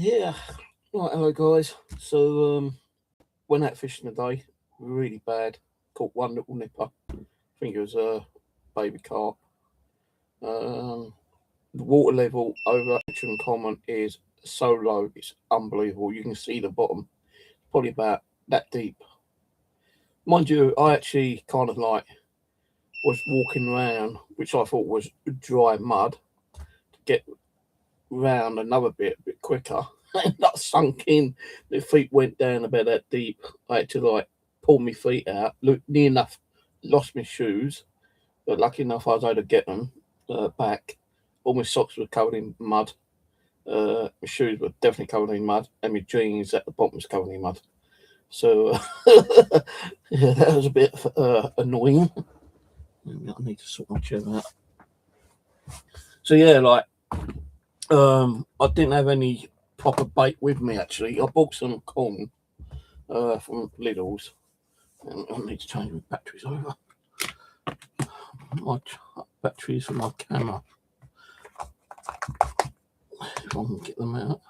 Yeah, right, hello guys. So went out fishing today, really bad. Caught one little nipper. I think it was a baby carp. Um, the water level over Action Common is so low, it's unbelievable. You can see the bottom, probably about that deep. Mind you, I actually kind of like was walking around, which I thought was dry mud, to get round another bit a bit quicker. And that sunk in. My feet went down about that deep. I had to like pull my feet out. Look, near enough lost my shoes, but lucky enough I was able to get them back. All my socks were covered in mud. My shoes were definitely covered in mud, and my jeans at the bottom was covered in mud. So yeah, that was a bit annoying. I need to sort my chair out. So yeah, like I didn't have any proper bait with me actually. I bought some corn from Lidl's, and I need to change my batteries over. My batteries for my camera. If I can get them out.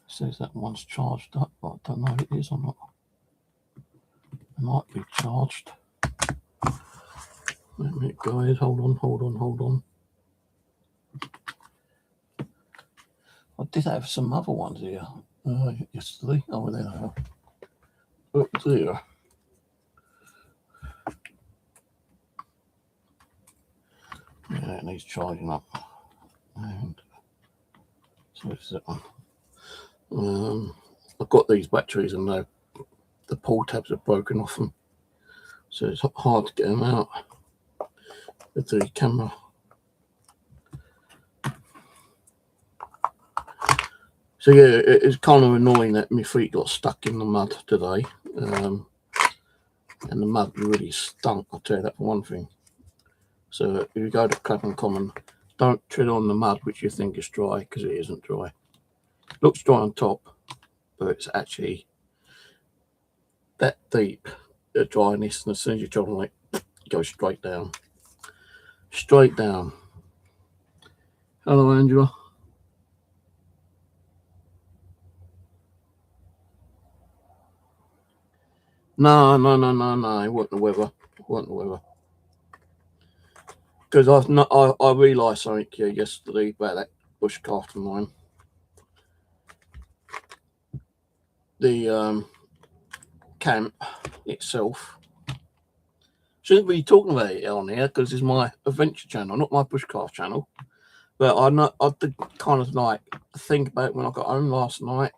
Says that one's charged up, but I don't know if it is or not. It might be charged. Wait a minute, guys. Hold on. I did have some other ones here yesterday. Oh, there they are. Up there. Yeah, it needs charging up. And so it's that one. I've got these batteries and the pull tabs are broken off them. So it's hard to get them out with the camera. So yeah, it's kind of annoying that my feet got stuck in the mud today. And the mud really stunk, I'll tell you that for one thing. So if you go to Clapham Common, don't tread on the mud which you think is dry, because it isn't dry. Looks dry on top, but it's actually that deep dryness, and as soon as you tread on it, it goes straight down. Straight down. Hello, Angela. No. It wasn't the weather. Because I realised something here yesterday about that BushCraft of mine. The camp itself. Shouldn't be talking about it on here because it's my adventure channel, not my BushCraft channel. But I did kind of like think about it when I got home last night,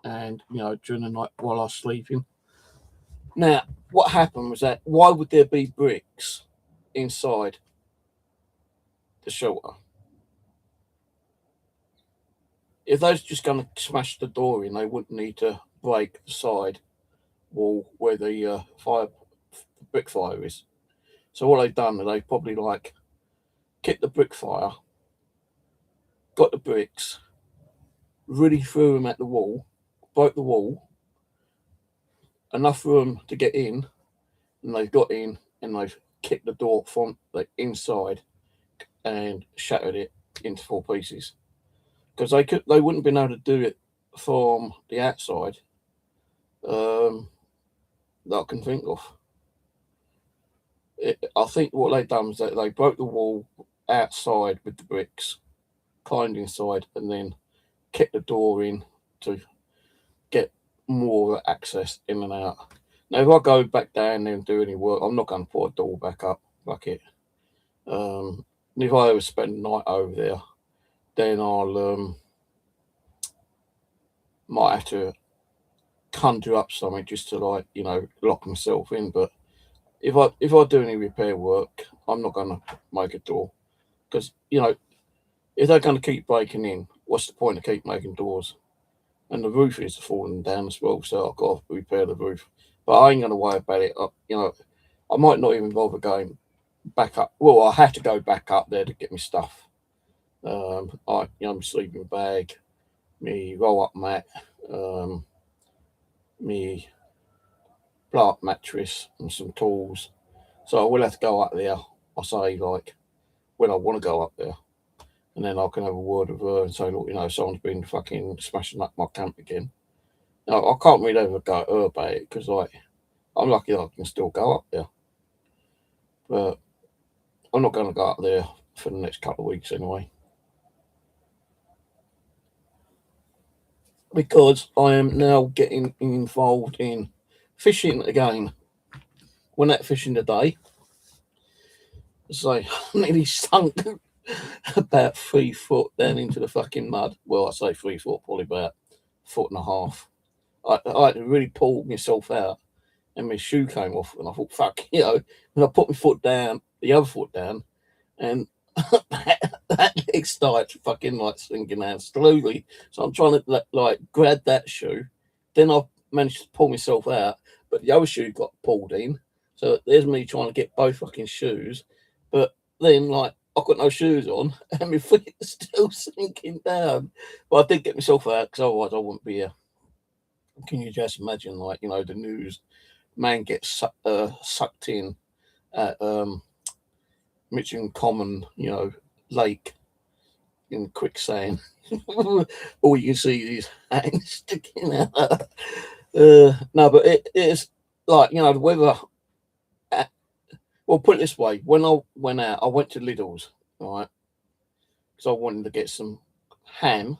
and during the night while I was sleeping. Now, what happened was that why would there be bricks inside the shelter? If they was just going to smash the door in, they wouldn't need to break the side wall where the brick fire is. So what they've done is they probably like kicked the brick fire, got the bricks, really threw them at the wall, broke the wall, enough room to get in, and they've got in and they've kicked the door from the inside and shattered it into 4 pieces. Because they wouldn't have been able to do it from the outside that I can think of. I think what they've done was that they broke the wall outside with the bricks, climbed inside, and then kicked the door in to get more access in and out. Now, if I go back down there and do any work, I'm not going to put a door back up like it. If I ever spend the night over there, then I'll might have to conjure up something just to lock myself in. But if I do any repair work, I'm not going to make a door, because if they're going to keep breaking in, what's the point of keep making doors? And the roof is falling down as well, so I've got to repair the roof. But I ain't going to worry about it. I might not even bother going back up. Well, I have to go back up there to get my stuff. My sleeping bag, me roll-up mat, me blow-up mattress, and some tools. So I will have to go up there. I say, like, when I want to go up there. And then I can have a word with her and say, look, someone's been fucking smashing up my camp again. Now, I can't really ever go at her about it because, like, I'm lucky that I can still go up there. But I'm not going to go up there for the next couple of weeks anyway. Because I am now getting involved in fishing again. Went out fishing today. So I nearly sunk about 3 foot down into the fucking mud. Well, I say 3 foot, probably about 1.5 foot. I had to really pull myself out, and my shoe came off, and I thought, fuck, when I put my foot down, the other foot down, and that leg started fucking like sinking down slowly. So I'm trying to like grab that shoe. Then I managed to pull myself out, but the other shoe got pulled in. So there's me trying to get both fucking shoes. But then, like, I've got no shoes on, and my feet are still sinking down. But I did get myself out because otherwise I wouldn't be here. Can you just imagine, like, the news, man gets sucked in at Mitcham Common, lake in quicksand. All you can see is hands sticking out. No, but it is like, the weather. Well, put it this way: when I went out, I went to Lidl's, right? Because I wanted to get some ham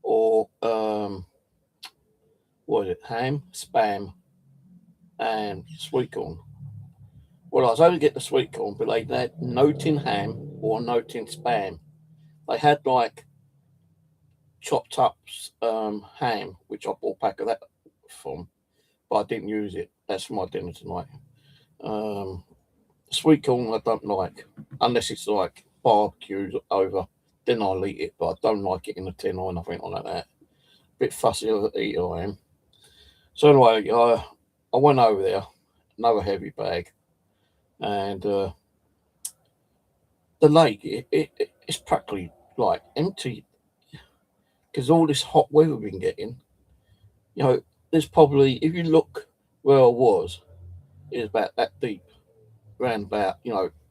or what is it? Ham, spam, and sweet corn. Well, I was only get the sweet corn, but they had no tin ham or no tin spam. They had like chopped up ham, which I bought a pack of that from, but I didn't use it. That's for my dinner tonight. Sweet corn I don't like, unless it's like barbecued over. Then I'll eat it, but I don't like it in a tin or anything like that. Bit fussy of the eater I am. So anyway, I went over there, another heavy bag, and the lake it's practically like empty because all this hot weather we've been getting. There's probably, if you look where I was, it's about that deep, round about,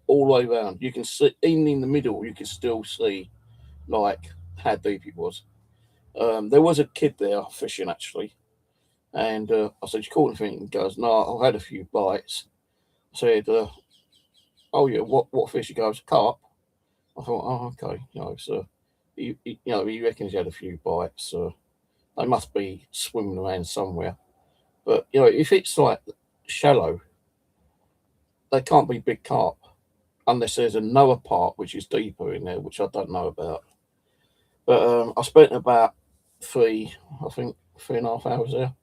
all the way around. You can see, even in the middle, you can still see like how deep it was. There was a kid there fishing actually, and I said, "You caught anything?" He goes, "No, I had a few bites." I said, "Oh yeah, what fish?" He goes, "Carp." I thought, "Oh okay," so he reckons he had a few bites. So they must be swimming around somewhere. But if it's like shallow, they can't be big carp unless there's another part which is deeper in there, which I don't know about. But I spent about I think 3.5 hours there.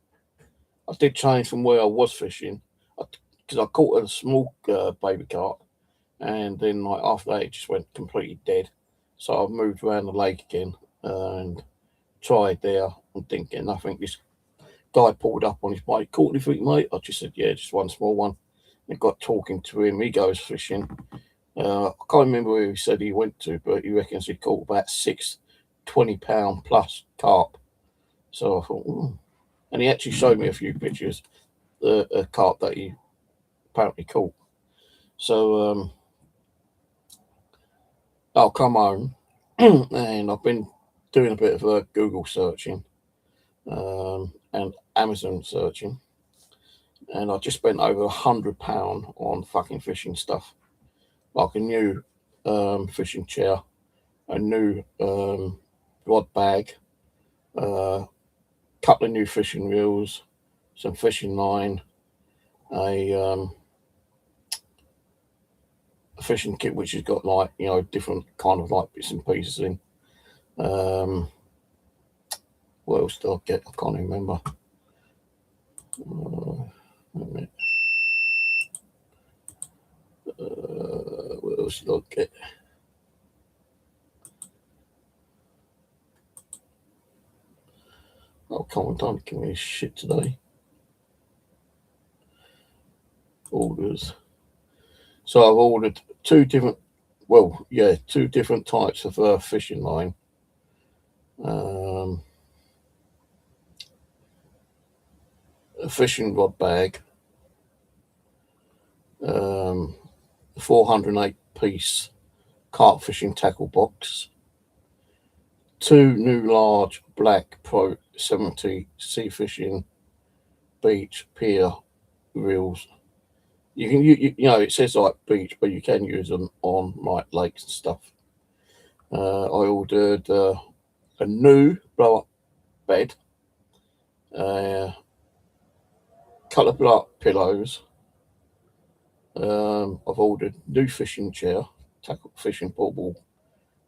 I did change from where I was fishing because I caught a small baby carp, and then like after that it just went completely dead. So I moved around the lake again and tried there. I'm thinking, I think this guy pulled up on his bike. "Caught anything, mate?" I just said, "Yeah, just one small one." And got talking to him. He goes fishing. I can't remember where he said he went to, but he reckons he caught about 6 20-pound plus carp. So I thought, ooh. And he actually showed me a few pictures, the carp that he apparently caught. So I'll come home and I've been doing a bit of Google searching and Amazon searching, and I just spent over £100 on fucking fishing stuff, like a new fishing chair, a new rod bag, couple of new fishing reels, some fishing line, a fishing kit which has got like different kind of like bits and pieces in. What else did I get? I can't even remember. What else did I get? Oh, come on, don't give me this shit today. Orders. So I've ordered two different types of fishing line. A fishing rod bag, 408 piece carp fishing tackle box, 2 new large black Pro 70 sea fishing beach pier reels. You can you know, it says like beach, but you can use them on like lakes and stuff. I ordered a new blow up bed, couple of blow up pillows. I've ordered new fishing chair, tackle fishing portable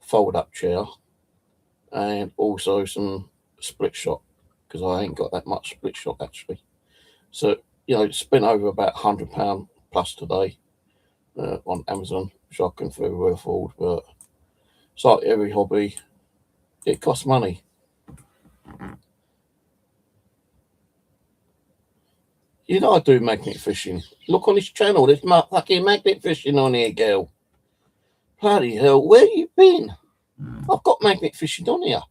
fold up chair, and also some split shot because I ain't got that much split shot actually. So spent over about £100 plus today on Amazon, which I can very well afford. But it's like every hobby, it costs money. I do magnet fishing. Look on this channel, there's fucking magnet fishing on here, girl. Bloody hell, where you been? I've got magnet fishing on here.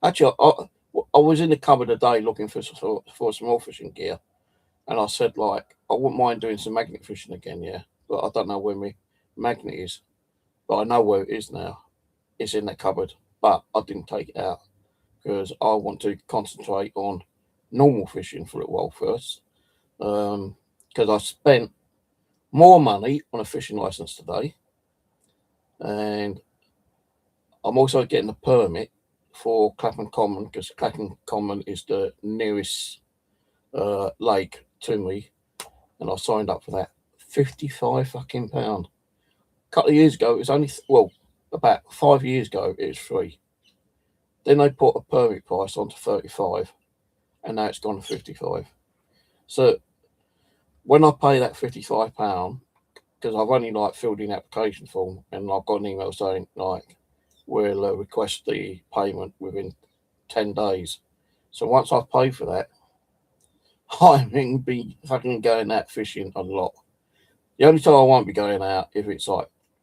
Actually, I was in the cupboard today looking for some more fishing gear, and I said, like, I wouldn't mind doing some magnet fishing again, yeah, but I don't know where my magnet is. But I know where it is now. It's in the cupboard, but I didn't take it out because I want to concentrate on normal fishing for a little while first. Because I spent more money on a fishing license today, and I'm also getting a permit for Clapham Common because Clapham Common is the nearest lake to me, and I signed up for that. £55 fucking pound. A couple of years ago, it was only about 5 years ago, it was free. Then they put a permit price onto 35, and now it's gone to 55. So when I pay that £55, because I've only filled in the application form, and I've got an email saying we'll request the payment within 10 days. So once I've paid for that, I'm going to be fucking going out fishing a lot. The only time I won't be going out if it's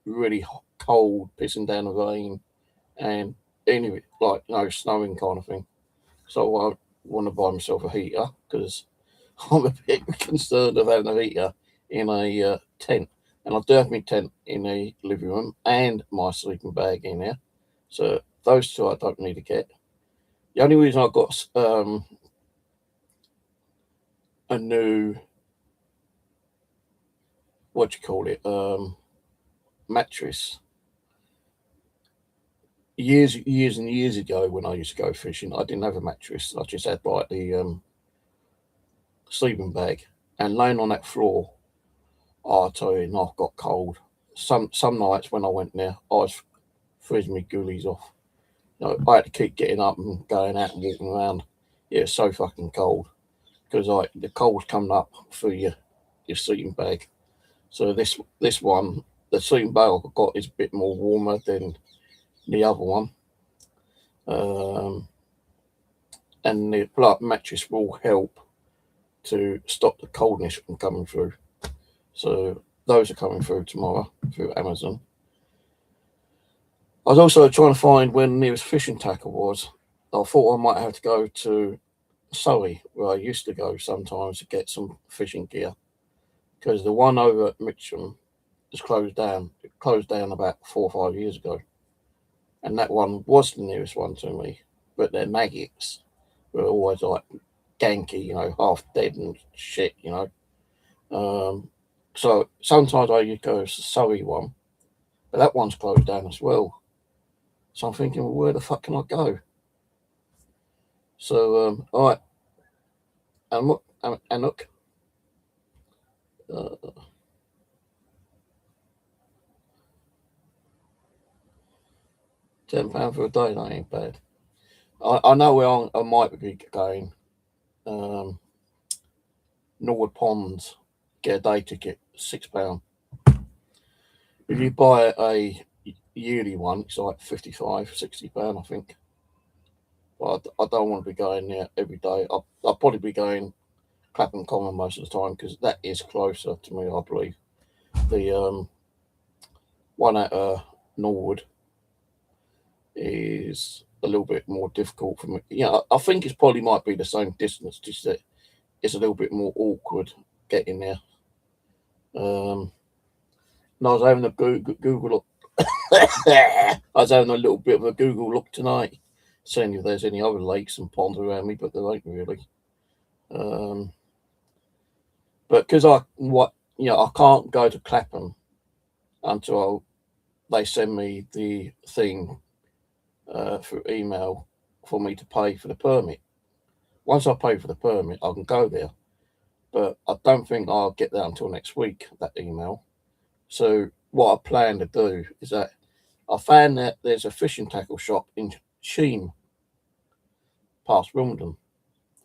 really cold, pissing down the rain, and any snowing kind of thing. So I want to buy myself a heater because I'm a bit concerned of having a heater in a tent. And I do have my tent in the living room and my sleeping bag in there. So those two I don't need to get. The only reason I got a new, mattress. Years and years ago when I used to go fishing, I didn't have a mattress. I just had the sleeping bag. And laying on that floor, I'll tell you, I've got cold. Some nights when I went there, I was freezing my ghoulies off. I had to keep getting up and going out and walking around. Yeah, it's so fucking cold because the cold's coming up through your sleeping bag. So this one, the sleeping bag I've got is a bit more warmer than the other one. And the mattress will help to stop the coldness from coming through. So those are coming through tomorrow through Amazon. I was also trying to find when the nearest fishing tackle was. I thought I might have to go to Surrey, where I used to go sometimes to get some fishing gear, because the one over at Mitcham is closed down. It closed down about 4 or 5 years ago, and that one was the nearest one to me. But their maggots were always ganky, half dead and shit, So sometimes I used to go to the Surrey one, but that one's closed down as well. So I'm thinking, well, where the fuck can I go? So, all right. And look. £10 for a day, that ain't bad. I know where I might be going. Norwood Ponds, get a day ticket, £6. If you buy a yearly one, it's £55, £60, I think. But I don't want to be going there every day. I'll probably be going Clapham Common most of the time because that is closer to me, I believe. The one at Norwood is a little bit more difficult for me. I think it probably might be the same distance, just that it's a little bit more awkward getting there. And I was having a Google look. I was having a little bit of a Google look tonight, seeing if there's any other lakes and ponds around me, but there ain't really. But because I can't go to Clapham until they send me the thing through email for me to pay for the permit. Once I pay for the permit, I can go there, but I don't think I'll get that until next week, that email. So what I plan to do is that I found that there's a fishing tackle shop in Sheen, past Wimbledon,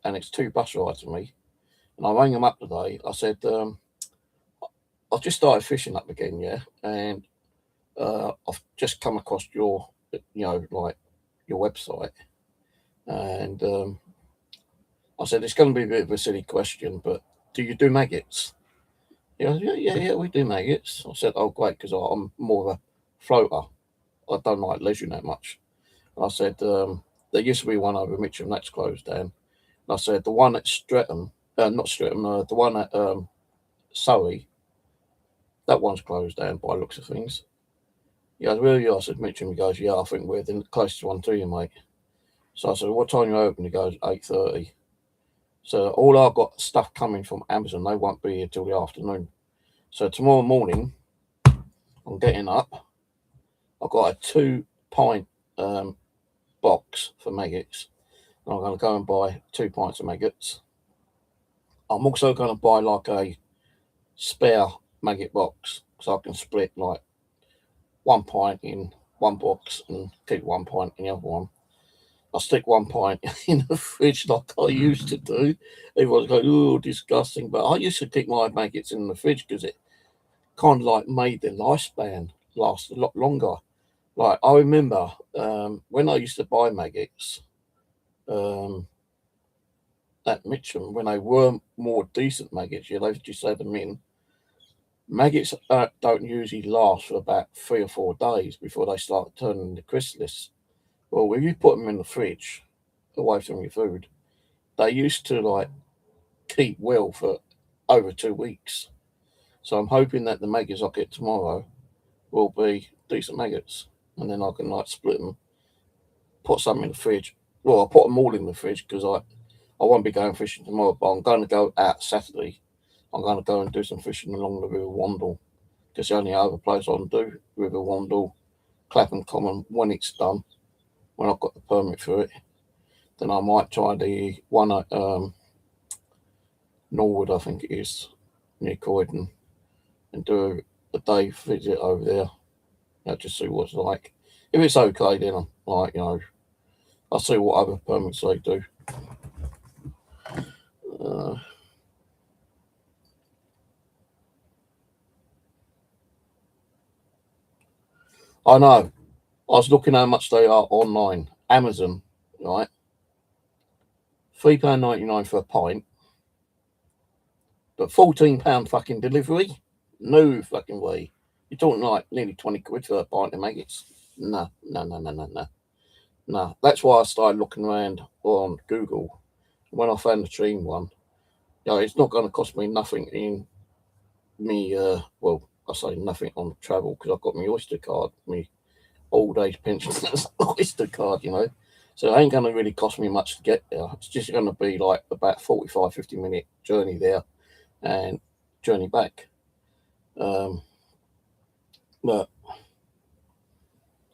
and it's 2 bus rides to me. And I rang them up today. I said, I've just started fishing up again, yeah, and I've just come across your, your website, and I said it's going to be a bit of a silly question, but do you do maggots? Yeah, we do maggots. I said, oh, great, because I'm more of a floater. I don't like leisure that much. I said, there used to be one over Mitcham that's closed down. And I said, the one at Streatham, not Streatham, the one at Surrey, that one's closed down by looks of things. He goes, where are you? I said, Mitcham. He goes, yeah, I think we're the closest one to you, mate. So I said, what time you open? He goes, 8:30. So all I've got stuff coming from Amazon, they won't be here till the afternoon. So tomorrow morning, I'm getting up. I've got a 2-pint box for maggots. And I'm going to go and buy 2 pints of maggots. I'm also going to buy like a spare maggot box, so I can split like 1 pint in one box and keep 1 pint in the other one. I stick 1 pint in the fridge like I used to do. Everyone's going, oh, disgusting. But I used to keep my maggots in the fridge because it kind of like made their lifespan last a lot longer. Like I remember when I used to buy maggots at Mitcham, when they were more decent maggots, they just had them in. Maggots don't usually last for about 3 or 4 days before they start turning into chrysalis. Well, when you put them in the fridge, away from your food, they used to like keep well for over 2 weeks. So I'm hoping that the maggots I get tomorrow will be decent maggots, and then I can like split them, put some in the fridge. Well, I'll put them all in the fridge because I won't be going fishing tomorrow, but I'm going to go out Saturday. I'm going to go and do some fishing along the River Wandle, because the only other place I can do River Wandle, Clapham Common, when it's done, when I've got the permit for it. Then I might try the one at Norwood, I think it is, near Croydon, and do a day visit over there. Just see what it's like. If it's okay, then I'm like, I'll see what other permits they do. I know. I was looking how much they are online. Amazon, right? £3.99 for a pint, but £14 fucking delivery? No fucking way. You're talking like nearly 20 quid for a pint of maggots. No. That's why I started looking around on Google. When I found the Sheen one, it's not going to cost me nothing in me, well, I say nothing on travel because I've got my Oyster card, my old age pension Oyster card, So it ain't going to really cost me much to get there. It's just going to be like about 45, 50 minute journey there and journey back. But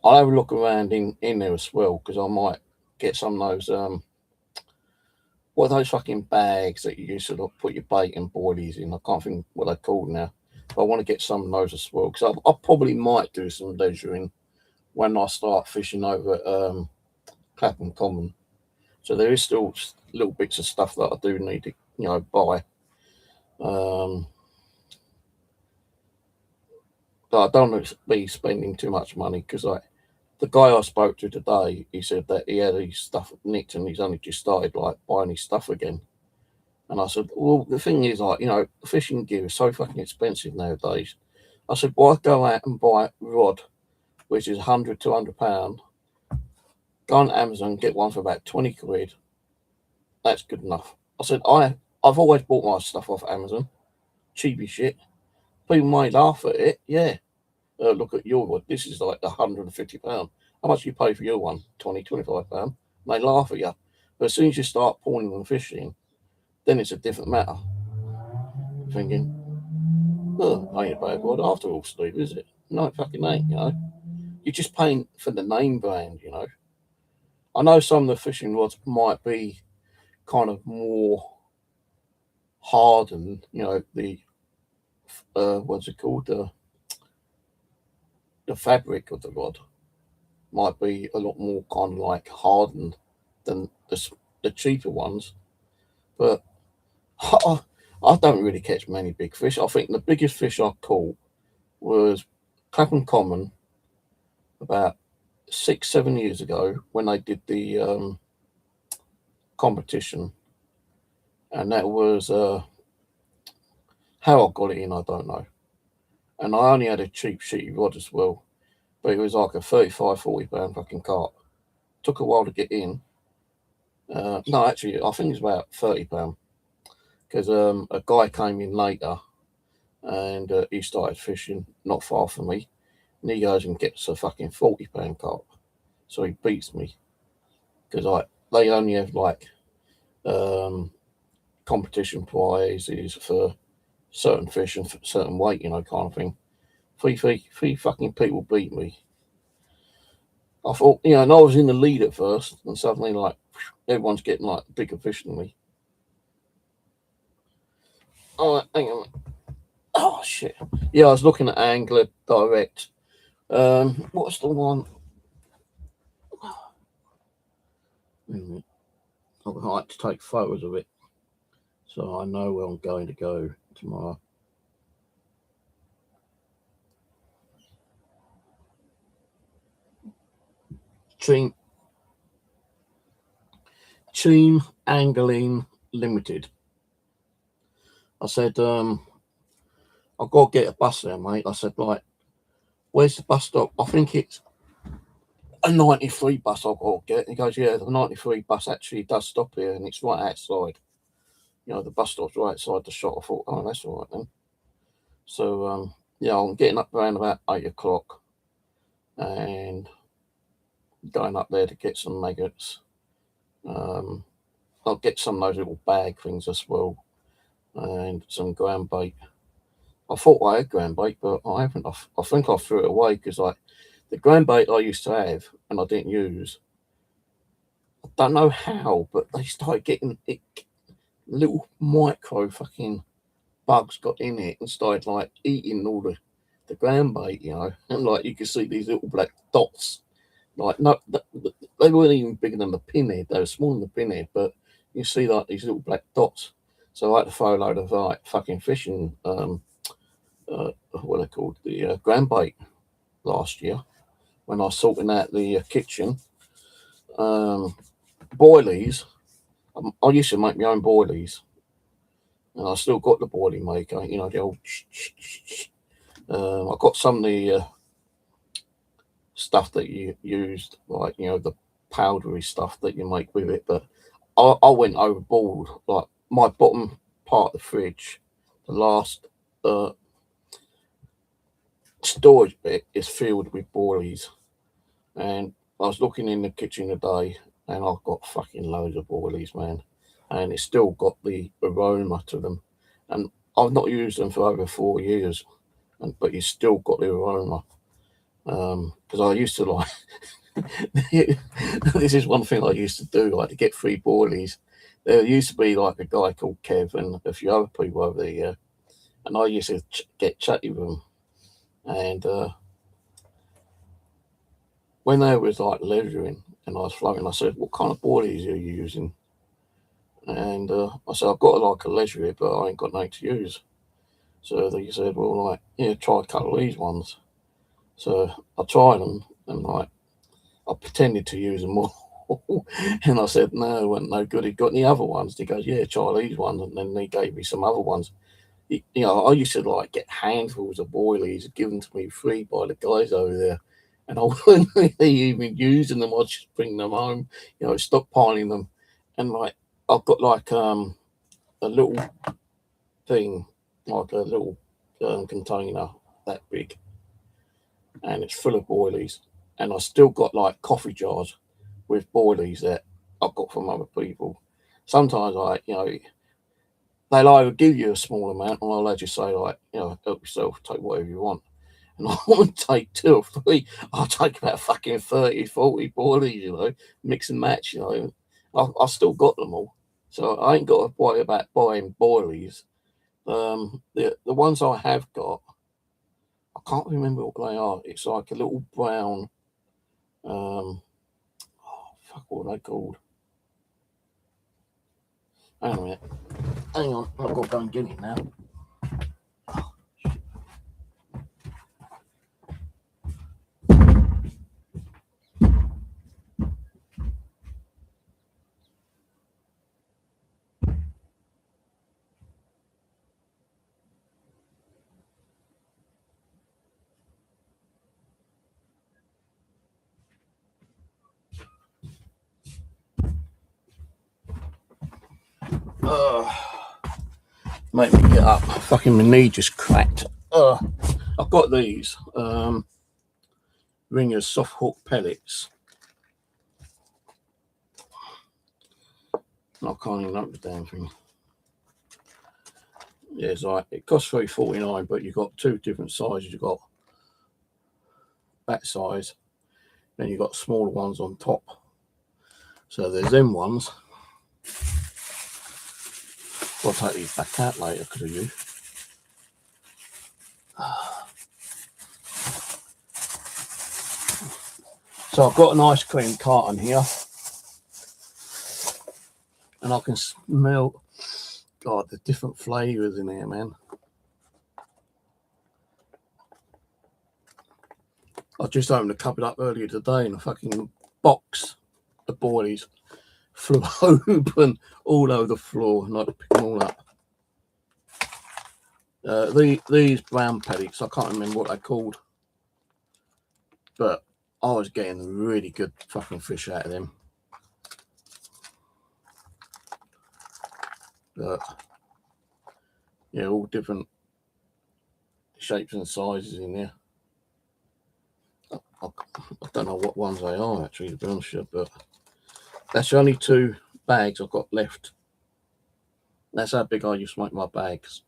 I'll have a look around in there as well, because I might get some of those, what are those fucking bags that you used to put your bait and boilies in? I can't think what they're called now. But I want to get some of those as well, because I probably might do some leisuring when I start fishing over at Clapham Common. So there is still little bits of stuff that I do need to, buy. But I don't want to be spending too much money, because the guy I spoke to today, he said that he had his stuff nicked and he's only just started buying his stuff again. And I said, well, the thing is, fishing gear is so fucking expensive nowadays. I said, why go out and buy a rod, which is £100, £200, go on Amazon, get one for about 20 quid. That's good enough. I said, I've always bought my stuff off Amazon, cheapy shit. People may laugh at it, yeah. Look at your one. This is like £150. How much do you pay for your one? £20, £25. They laugh at you. But as soon as you start pawning and fishing, then it's a different matter. Thinking, oh, ain't a bad word after all, Steve, is it? No, it fucking ain't, you know. You're just paying for the name brand, you know. I know some of the fishing rods might be kind of more hardened, you know, the what's it called? The fabric of the rod might be a lot more kind of like hardened than the cheaper ones. But I don't really catch many big fish. I think the biggest fish I caught was Clapham Common about 6-7 years ago when they did the competition, and that was how I got it in, I don't know. And I only had a cheap shitty rod as well, but it was like a 35-40 pound fucking carp. Took a while to get in. No, actually, I think it's about £30 because a guy came in later and he started fishing not far from me, and he goes and gets a fucking £40 carp. So he beats me because they only have like competition prizes for certain fish and certain weight, you know, kind of thing. Three fucking people beat me. I thought, you know, and I was in the lead at first, and suddenly, like, everyone's getting like bigger fish than me. Oh, hang on. Oh shit. Yeah, I was looking at Angler Direct. What's the one? I would like to take photos of it, so I know where I'm going to go tomorrow. Team Angling Limited. I said, I've got to get a bus there, mate. I said, right, where's the bus stop? I think it's a 93 bus I've got to get. He goes, yeah, the 93 bus actually does stop here, and it's right outside. You know, the bus stop's right outside the shop. I thought, oh, that's all right then. So, yeah, I'm getting up around about 8 o'clock and going up there to get some maggots. I'll get some of those little bag things as well, and some ground bait. I thought I had ground bait, but I haven't. I think I threw it away because like the ground bait I used to have and I didn't use. I don't know how, but they started getting it, little micro fucking bugs got in it and started like eating all the ground bait, you know, and like you could see these little black dots. Like no, they weren't even bigger than the pinhead. They were smaller than the pinhead, but you see like these little black dots. So I had to throw a load of like fucking fishing, what are they called, the ground bait last year when I was sorting out the kitchen. Boilies. I used to make my own boilies, and I still got the boilie maker. You know, the old. I got some of the stuff that you used, like, you know, the powdery stuff that you make with it, but I went overboard. Like my bottom part of the fridge, the last storage bit is filled with boilies, and I was looking in the kitchen today and I've got fucking loads of boilies, man, and it's still got the aroma to them, and I've not used them for over 4 years, but you still got the aroma. Because I used to like this is one thing I used to do, like to get free boilies. There used to be like a guy called Kev and a few other people over there, and I used to get chatty with them. And when they was like leisuring and I was floating, I said, "What kind of boilies are you using?" And I said, "I've got like a leisure, but I ain't got nothing to use." So they said, "Well, like, yeah, try a couple of these ones." So I tried them, and like I pretended to use them all. And I said, no, it wasn't no good. He got any other ones? He goes, yeah, try these ones. And then he gave me some other ones. You know, I used to like get handfuls of boilies given to me free by the guys over there. And I wasn't really even using them. I'd just bring them home, you know, stockpiling them. And like, I've got like a little thing, like a little container that big, and it's full of boilies. And I still got like coffee jars with boilies that I've got from other people. Sometimes they'll either give you a small amount, or they'll just say like, help yourself, take whatever you want. And I won't take 2 or 3. I'll take about fucking 30, 40 boilies, mix and match, I still got them all. So I ain't got to worry about buying boilies. The ones I have got, I can't remember what they are. It's like a little brown, what are they called? Hang on a minute. Hang on, I've got to go and get it now. Make me get up. Fucking my knee just cracked. I've got these Ringer's soft hook pellets. I can't even open the damn thing. Yeah, it's like it costs $3.49, but you've got 2 different sizes. You've got that size, then you've got smaller ones on top. So there's them ones. I'll take these back out later because of you. So I've got an ice cream carton here, and I can smell, God, the different flavours in here, man. I just opened a cupboard up earlier today, and a fucking box of boilies flew open all over the floor, and I had to pick them all up. These brown pellets, I can't remember what they're called, but I was getting really good fucking fish out of them. But yeah, all different shapes and sizes in there. I don't know what ones they are actually, to be honest with you, but that's the only 2 bags I've got left. That's how big I used to make my bags.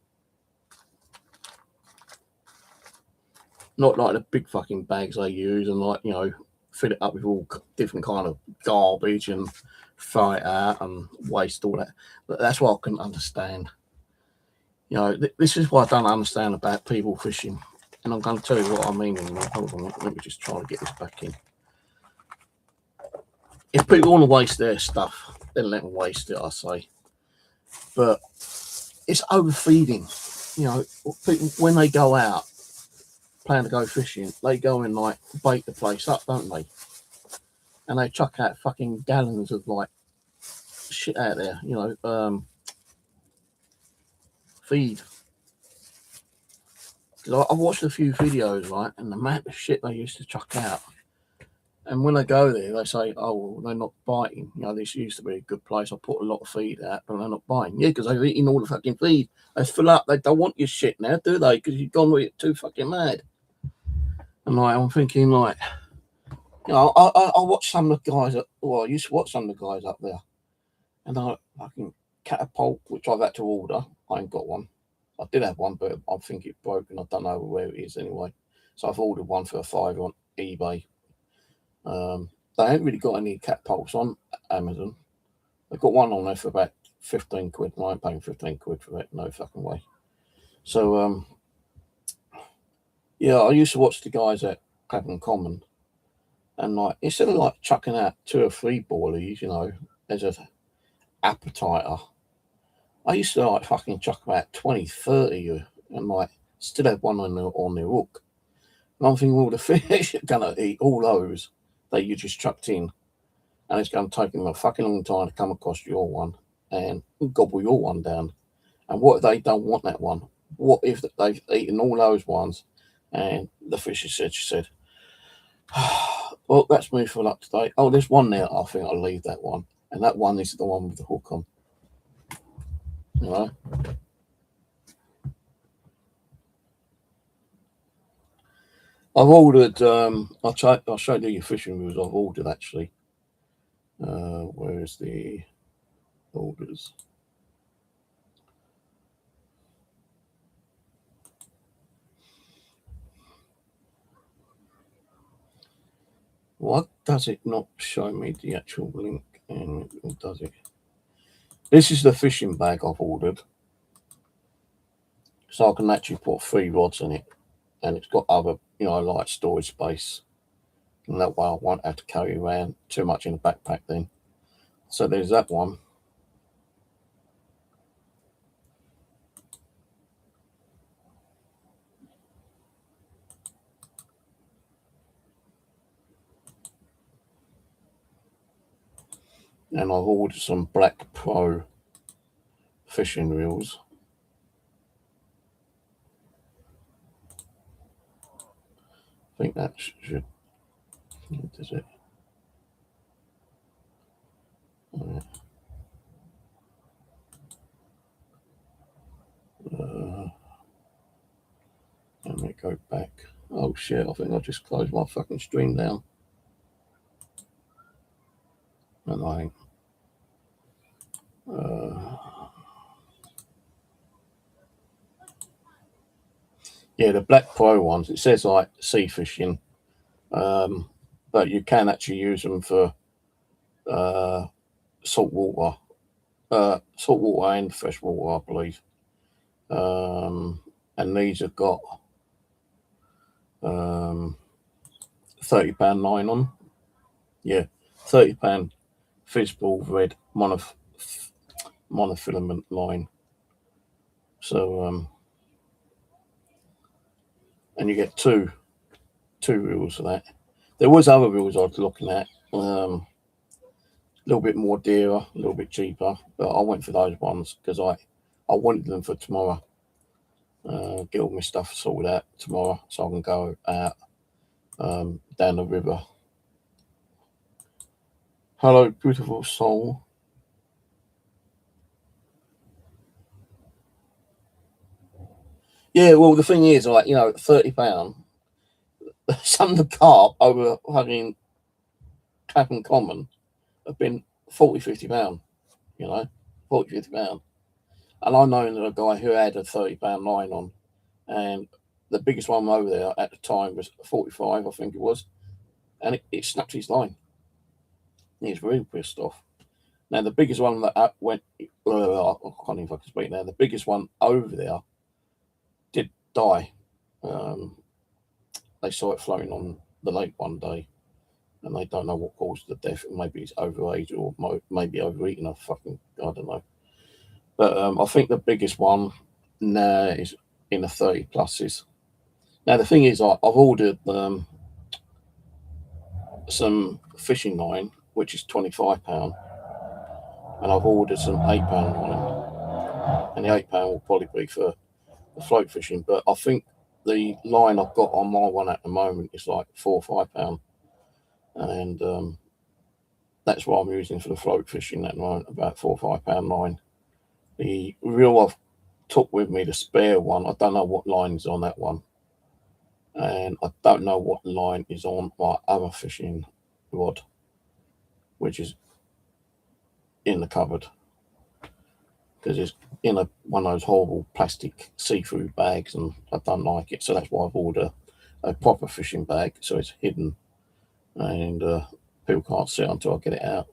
Not like the big fucking bags they use and fill it up with all different kind of garbage and throw it out and waste all that. But that's what I couldn't understand. This is what I don't understand about people fishing. And I'm going to tell you what I mean. Hold on, let me just try to get this back in. If people want to waste their stuff, then let them waste it, I say. But it's overfeeding. People, when they go out, plan to go fishing, they go and bait the place up, don't they? And they chuck out fucking gallons of shit out there, feed. Because I've watched a few videos, right, and the amount of shit they used to chuck out. And when they go there, they say, oh, well, they're not biting. This used to be a good place. I put a lot of feed out, but they're not biting. Yeah, because they've eaten all the fucking feed. They fill up. They don't want your shit now, do they? Because you've gone with it too fucking mad. And I'm thinking, I watch some of the guys. I used to watch some of the guys up there. And I fucking catapult, which I've had to order. I ain't got one. I did have one, but I think it broke, and I don't know where it is anyway. So I've ordered one for $5 on eBay. They ain't really got any catapults on Amazon. They've got one on there for about 15 quid. And I ain't paying 15 quid for it. No fucking way. So, yeah, I used to watch the guys at Clapham Common. And instead of chucking out 2 or 3 boilies, as an appetizer, I used to fucking chuck about 20, 30 and still have one on the hook. And I'm thinking, well, the fish are going to eat all those that you just chucked in. And it's going to take them a fucking long time to come across your one and gobble your one down. And what if they don't want that one? What if they've eaten all those ones and the fish she said, well, that's me for luck today. Oh, there's one there. I think I'll leave that one. And that one is the one with the hook on. I've ordered. I'll show you your fishing reels. I've ordered actually. Where's the orders? What does it not show me the actual link? And does it? This is the fishing bag I've ordered, so I can actually put 3 rods in it, and it's got other, like storage space, and that way I won't have to carry around too much in the backpack then. So there's that one. And I've ordered some Black Pro fishing reels. I think that should. Does it? Let me go back. Oh shit! I think I just closed my fucking stream down. And yeah, the Black Pro ones. It says like sea fishing, but you can actually use them for saltwater and freshwater, I believe. And these have got £30 line on. Yeah, £30 Fizzball red monofilament line. So and you get two reels for that. There was other reels I was looking at, a little bit more dearer, a little bit cheaper, but I went for those ones because I wanted them for tomorrow. Get all my stuff sorted out tomorrow so I can go out down the river. Hello, beautiful soul. Yeah, well, the thing is, like, £30. Some of the carp over fucking Clapham Common have been £40-50, £40-50. And I know a guy who had a £30 line on, and the biggest one over there at the time was 45, I think it was, and it snapped his line. He's really pissed off. Now, the biggest one that went, I can't even fucking speak now, the biggest one over there did die. They saw it floating on the lake one day, and they don't know what caused the death. Maybe it's overage or maybe overeating. I don't know. But I think the biggest one now is in the 30 pluses. Now, the thing is, I've ordered some fishing line, which is £25, and I've ordered some £8 line, and the £8 will probably be for the float fishing. But I think the line I've got on my one at the moment is like £4 or £5, and that's what I'm using for the float fishing at the moment, about £4 or £5 line. The reel I've took with me, the spare one, I don't know what line is on that one, and I don't know what line is on my other fishing rod, which is in the cupboard, because it's in one of those horrible plastic see-through bags, and I don't like it. So that's why I've ordered a proper fishing bag, so it's hidden, and people can't see it until I get it out.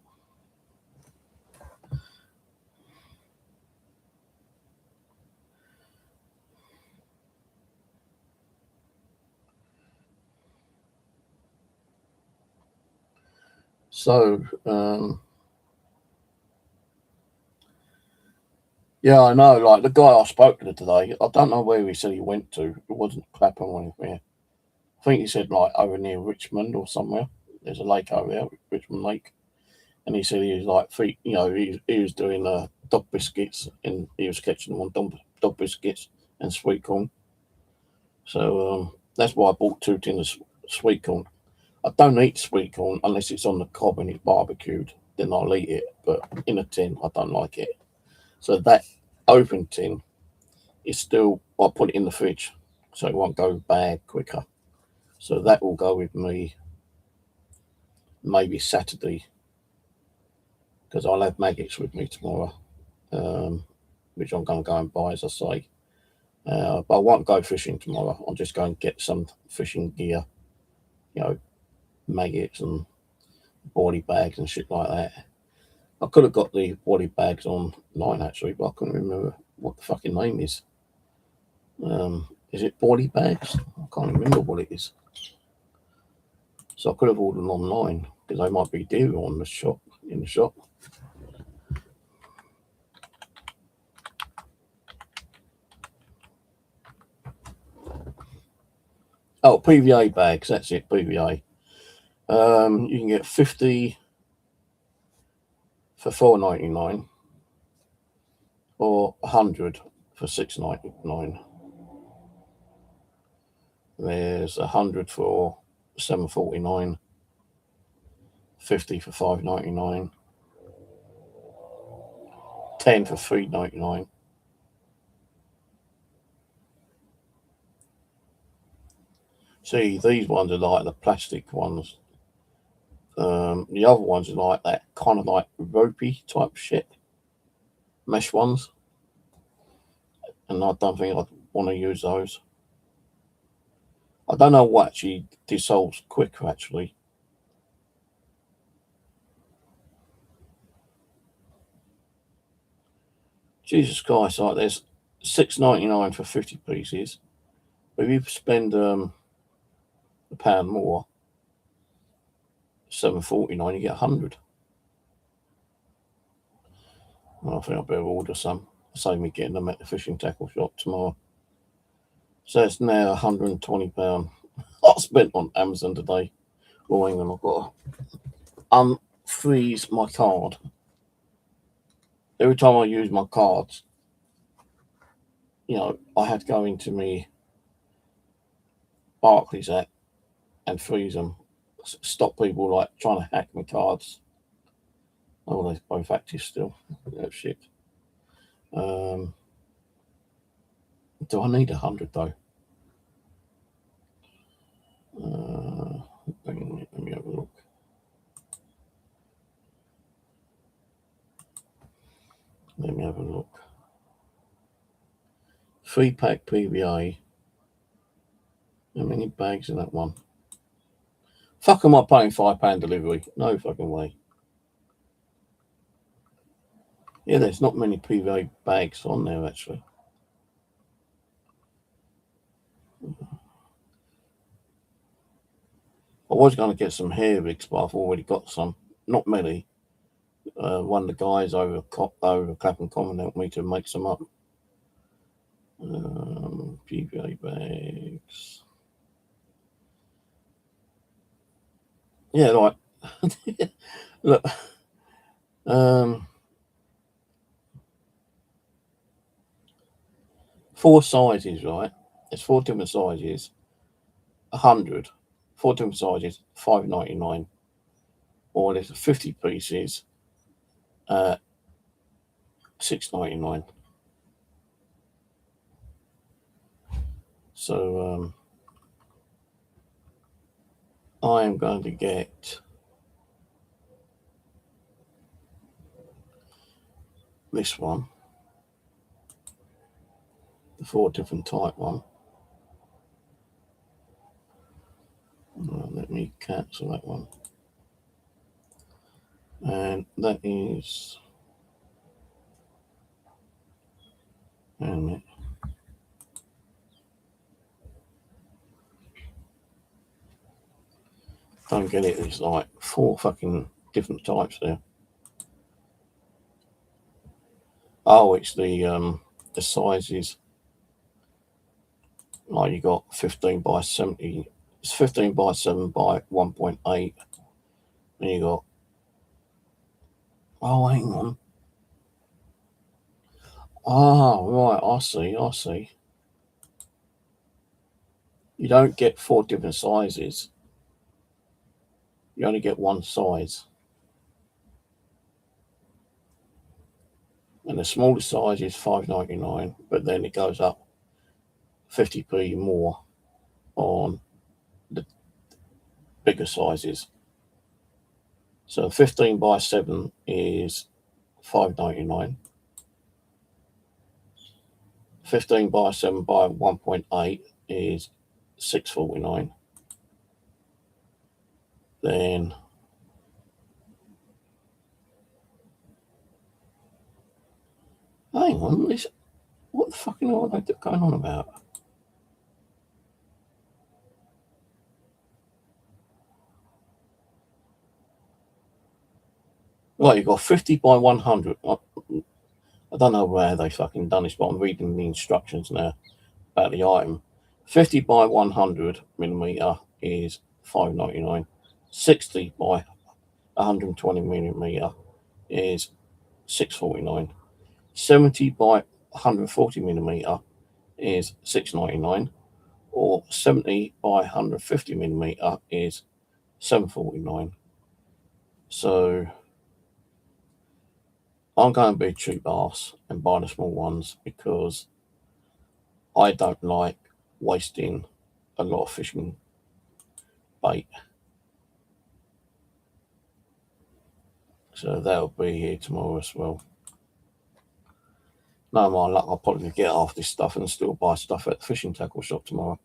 So yeah, I know. Like the guy I spoke to today, I don't know where he said he went to. It wasn't Clapham or anything. I think he said like over near Richmond or somewhere. There's a lake over there, Richmond Lake, and he said he was like, he was doing dog biscuits, and he was catching them on dog biscuits and sweet corn. So that's why I bought 2 tins of sweet corn. I don't eat sweet corn unless it's on the cob and it's barbecued. Then I'll eat it, but in a tin, I don't like it. So that open tin is still, I put it in the fridge so it won't go bad quicker. So that will go with me maybe Saturday, because I'll have maggots with me tomorrow, which I'm going to go and buy, as I say. But I won't go fishing tomorrow. I'll just go and get some fishing gear, maggots and body bags and shit like that. I could have got the body bags online actually, but I couldn't remember what the fucking name is. Is it body bags? I can't remember what it is. So I could have ordered them online because they might be due in the shop. Oh, PVA bags. That's it, PVA. You can get 50 for $4.99 or 100 for $6.99. There's 100 for $7.49, 50 for $5.99, 10 for $3.99. See, these ones are like the plastic ones. The other ones are like that kind of like ropey type shit, mesh ones. And I don't think I'd want to use those. I don't know what actually dissolves quicker actually. Jesus Christ, like there's $6.99 for 50 pieces. But if you spend £1 more, $7.49, you get 100. Well, I think I better order some. Save me getting them at the fishing tackle shop tomorrow. So it's now £120 I spent on Amazon today. Oh, hang on, I've got to unfreeze my card. Every time I use my cards, I had to go into my Barclays app and freeze them. Stop people like trying to hack my cards. Oh, they're both active still. Oh, shit. Do I need 100 though? Let me have a look. Let me have a look. 3-pack PVA. How many bags in that one? Fuck, am I paying £5 delivery? No fucking way. Yeah, there's not many PVA bags on there actually. I was going to get some hair rigs, but I've already got some. Not many. One of the guys over Clapham Common helped me to make some up. PVA bags. Yeah, like look. 4 sizes, right? There's 4 different sizes. 100. 4 different sizes. $5.99. Or there's 50 pieces. $6.99. So I am going to get this one, the 4 different type one. Let me cancel that one. And that is, wait a minute. Don't get it, it's like 4 fucking different types there. Oh, it's the sizes. Like you got 15 by 70. It's 15 by 7 by 1.8. And you got, oh, hang on. Oh, right, I see. You don't get 4 different sizes. You only get one size. And the smallest size is $5.99, but then it goes up 50p more on the bigger sizes. So 15 by 7 is $5.99. 15 by 7 by 1.8 is $6.49. Then hang on, what the fucking hell are they going on about? Right, you've got 50 by 100. I don't know where they fucking done this, but I'm reading the instructions now about the item. 50 by 100 millimeter is $5.99. 60 by 120 millimeter is $6.49. 70 by 140 millimeter is $6.99, or 70 by 150 millimeter is $7.49. So I'm going to be a cheap ass and buy the small ones because I don't like wasting a lot of fishing bait. So that'll be here tomorrow as well. No more luck, I'll probably get half this stuff and still buy stuff at the fishing tackle shop tomorrow.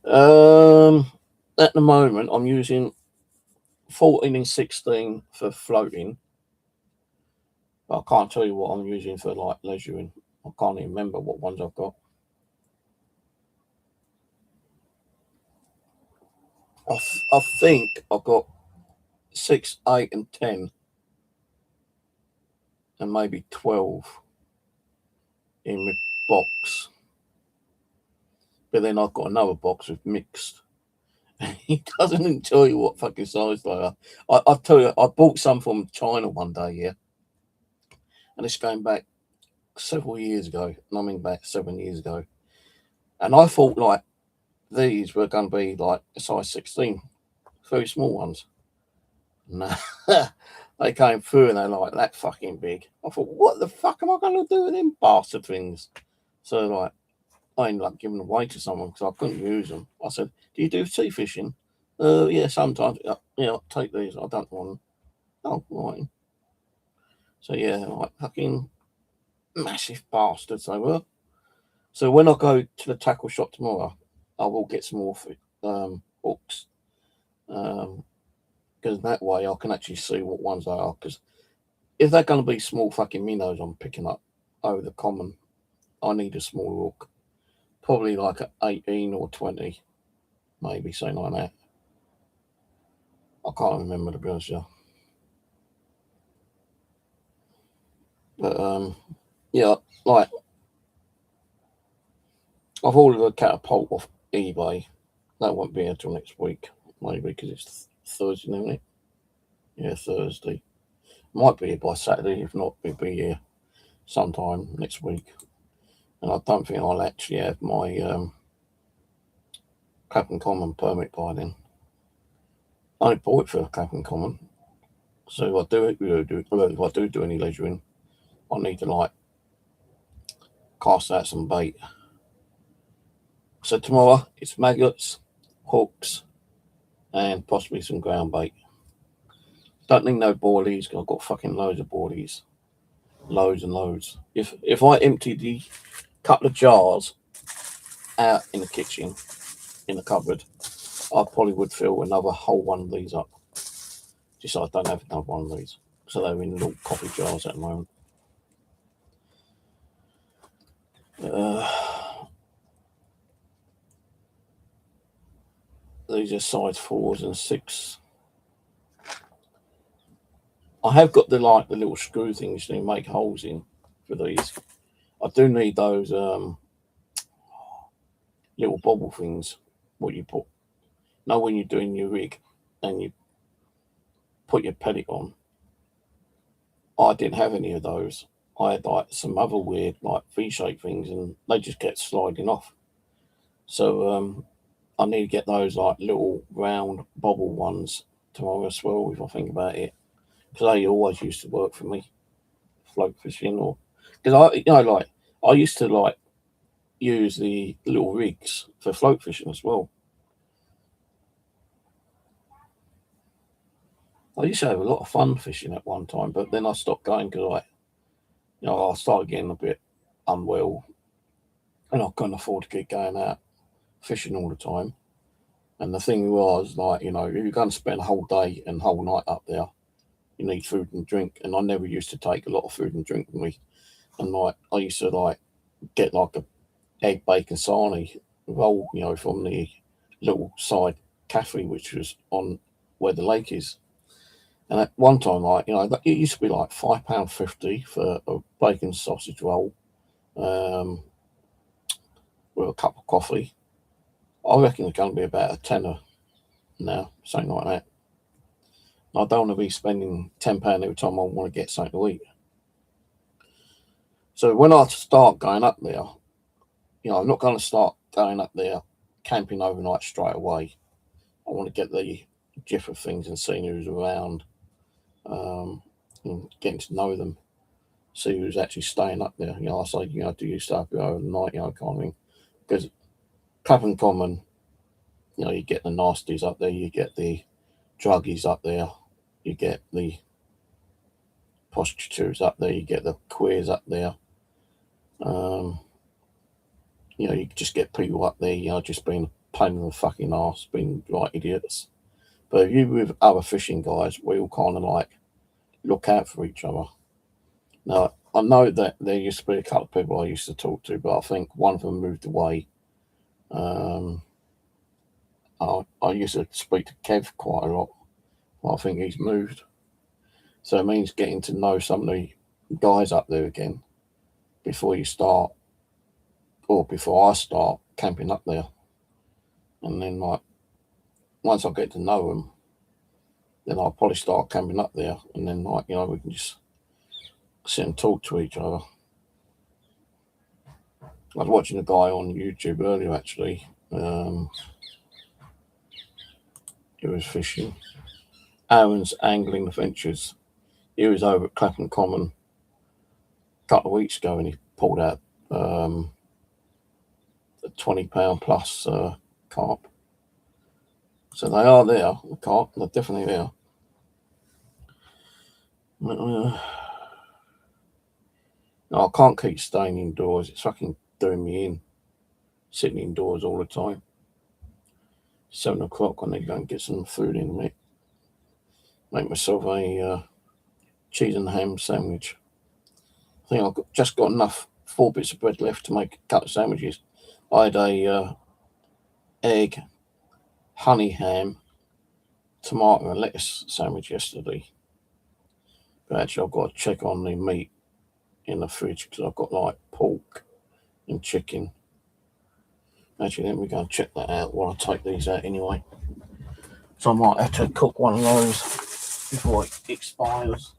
At the moment, I'm using 14 and 16 for floating. But I can't tell you what I'm using for like leisuring. I can't even remember what ones I've got. I think I've got 6, 8, and 10, and maybe 12 in my box. But then I've got another box with mixed. He doesn't even tell you what fucking size they are. I'll tell you, I bought some from China one day, yeah. And it's going back several years ago. And I mean back 7 years ago. And I thought like these were going to be like a size 16, very small ones. No, they came through and they're like that fucking big. I thought, what the fuck am I going to do with them bastard things? So like, I ended up giving them away to someone because I couldn't use them. I said, do you do sea fishing? Yeah, sometimes. Yeah, I'll take these. I don't want them. Oh, right. So yeah, like fucking massive bastards they were. So when I go to the tackle shop tomorrow, I will get some more hooks. Because that way I can actually see what ones they are. Because if they're going to be small fucking minnows I'm picking up over the common, I need a small hook. Probably like an 18 or 20, maybe something like that. I can't remember, to be honest with you. But yeah, like I've ordered a catapult off eBay. That won't be until next week, maybe, because it's Thursday, isn't it? Yeah, Thursday. Might be here by Saturday. If not, it'll be here sometime next week. And I don't think I'll actually have my Captain Common permit by then. I only bought it for Captain Common. So if I do any leisuring, I need to like cast out some bait. So tomorrow it's maggots, hooks, and possibly some ground bait. Don't need no boilies, because I've got fucking loads of boilies. Loads and loads. If I emptied the couple of jars out in the kitchen, in the cupboard, I probably would fill another whole one of these up. Just so I don't have another one of these. So they're in little coffee jars at the moment. These are size 4s and 6. I have got the little screw things to make holes in for these. I do need those little bobble things. What you put? Now when you're doing your rig and you put your pellet on. I didn't have any of those. I had like some other weird like V-shaped things, and they just kept sliding off. So I need to get those like little round bobble ones tomorrow as well, if I think about it, because they always used to work for me, float fishing, or because I used to like use the little rigs for float fishing as well. I used to have a lot of fun fishing at one time, but then I stopped going because I started getting a bit unwell, and I couldn't afford to keep going out fishing all the time. And the thing was, if you're going to spend a whole day and whole night up there, you need food and drink. And I never used to take a lot of food and drink with me. And I used to get a egg bacon sarnie roll, from the little side cafe which was on where the lake is. And at one time, it used to be like £5.50 for a bacon sausage roll, with a cup of coffee. I reckon it's going to be about a tenner now, something like that. I don't want to be spending £10 every time I want to get something to eat. So when I start going up there, I'm not going to start going up there camping overnight straight away. I want to get the gist of things and seeing who's around, and getting to know them, see who's actually staying up there. I say, do you stay up here overnight, kind of thing. Because Clapham Common, you get the nasties up there, you get the druggies up there, you get the prostitutes up there, you get the queers up there. You just get people up there, just being a pain in the fucking arse, being right idiots. But if you with other fishing guys, we all kind of look out for each other. Now, I know that there used to be a couple of people I used to talk to, but I think one of them moved away. I used to speak to Kev quite a lot, but I think he's moved. So it means getting to know some of the guys up there again before you start, or before I start camping up there. And then, once I get to know them, then I'll probably start camping up there, and then, we can just sit and talk to each other. I was watching a guy on YouTube earlier, actually. He was fishing. Aaron's Angling Adventures. He was over at Clapham Common a couple of weeks ago, and he pulled out a £20 plus carp. So they are there, the carp. They're definitely there. I can't keep staying indoors. It's fucking doing me in. Sitting indoors all the time. 7 o'clock, I need to go and get some food in me. Make myself a cheese and ham sandwich. I think I've just got enough 4 bits of bread left to make a couple of sandwiches. I had a egg, honey ham, tomato and lettuce sandwich yesterday. But actually I've got to check on the meat in the fridge because I've got pork and chicken. Actually, let me go and check that out while I take these out anyway. So I might have to cook one of those before it expires.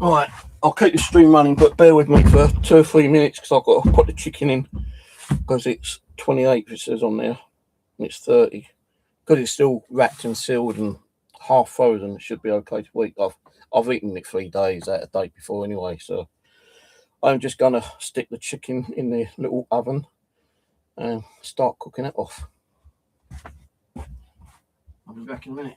Right, I'll keep the stream running, but bear with me for 2 or 3 minutes because I've got to put the chicken in because it's 28, it says on there, and it's 30. Because it's still wrapped and sealed and half frozen, it should be okay to eat. I've eaten it 3 days out of date before anyway, so I'm just going to stick the chicken in the little oven and start cooking it off. I'll be back in a minute.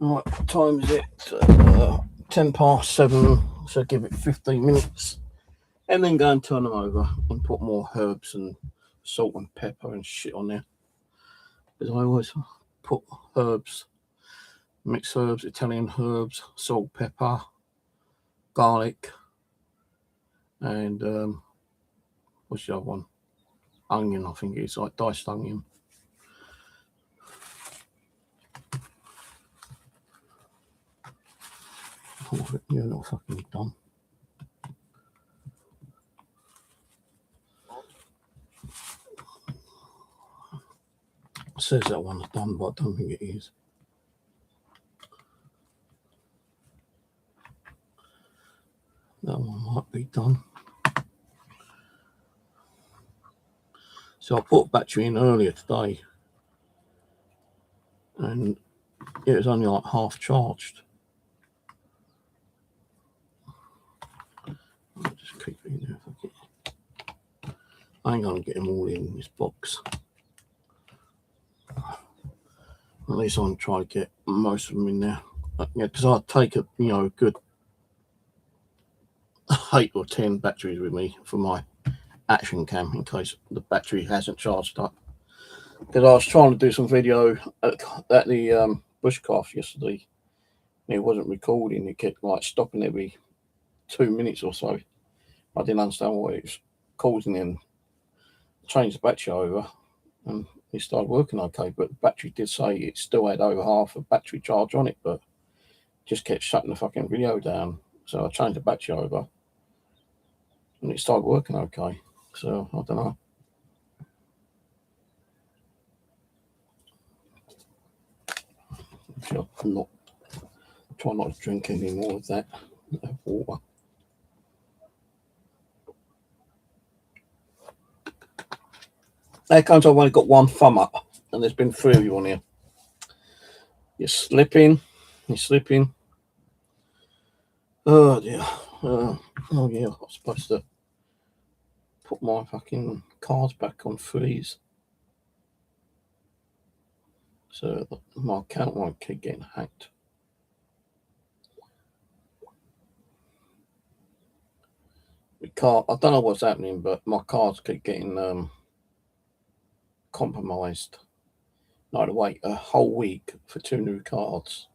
Right, what time is it? 7:10, so give it 15 minutes. And then go and turn them over and put more herbs and salt and pepper and shit on there. Because I always put herbs, mixed herbs, Italian herbs, salt, pepper, garlic, and what's the other one? Onion, I think it's like diced onion. Oh, you're not fucking done. It says that one's done, but I don't think it is. That one might be done. So I put a battery in earlier today, and it was only like half charged. I'll just keep it in there. Fuck it. I ain't gonna get them all in this box. At least I'm trying to get most of them in there. Yeah, because I take a good 8 or 10 batteries with me for my action cam in case the battery hasn't charged up. Because I was trying to do some video at the BushCraft yesterday, and it wasn't recording. It kept like stopping every 2 minutes or so. I didn't understand what it was causing, and changed the battery over, and it started working okay. But the battery did say it still had over half a battery charge on it, but just kept shutting the fucking video down. So I changed the battery over, and it started working okay. So I don't know. I'm not try not to drink any more of that water. There comes I've only got one thumb up, and there's been 3 of you on here. You're slipping. Oh dear. Oh yeah, I'm supposed to put my fucking cards back on freeze, so my account won't keep getting hacked. I don't know what's happening, but my cards keep getting compromised. I had to wait a whole week for 2 new cards.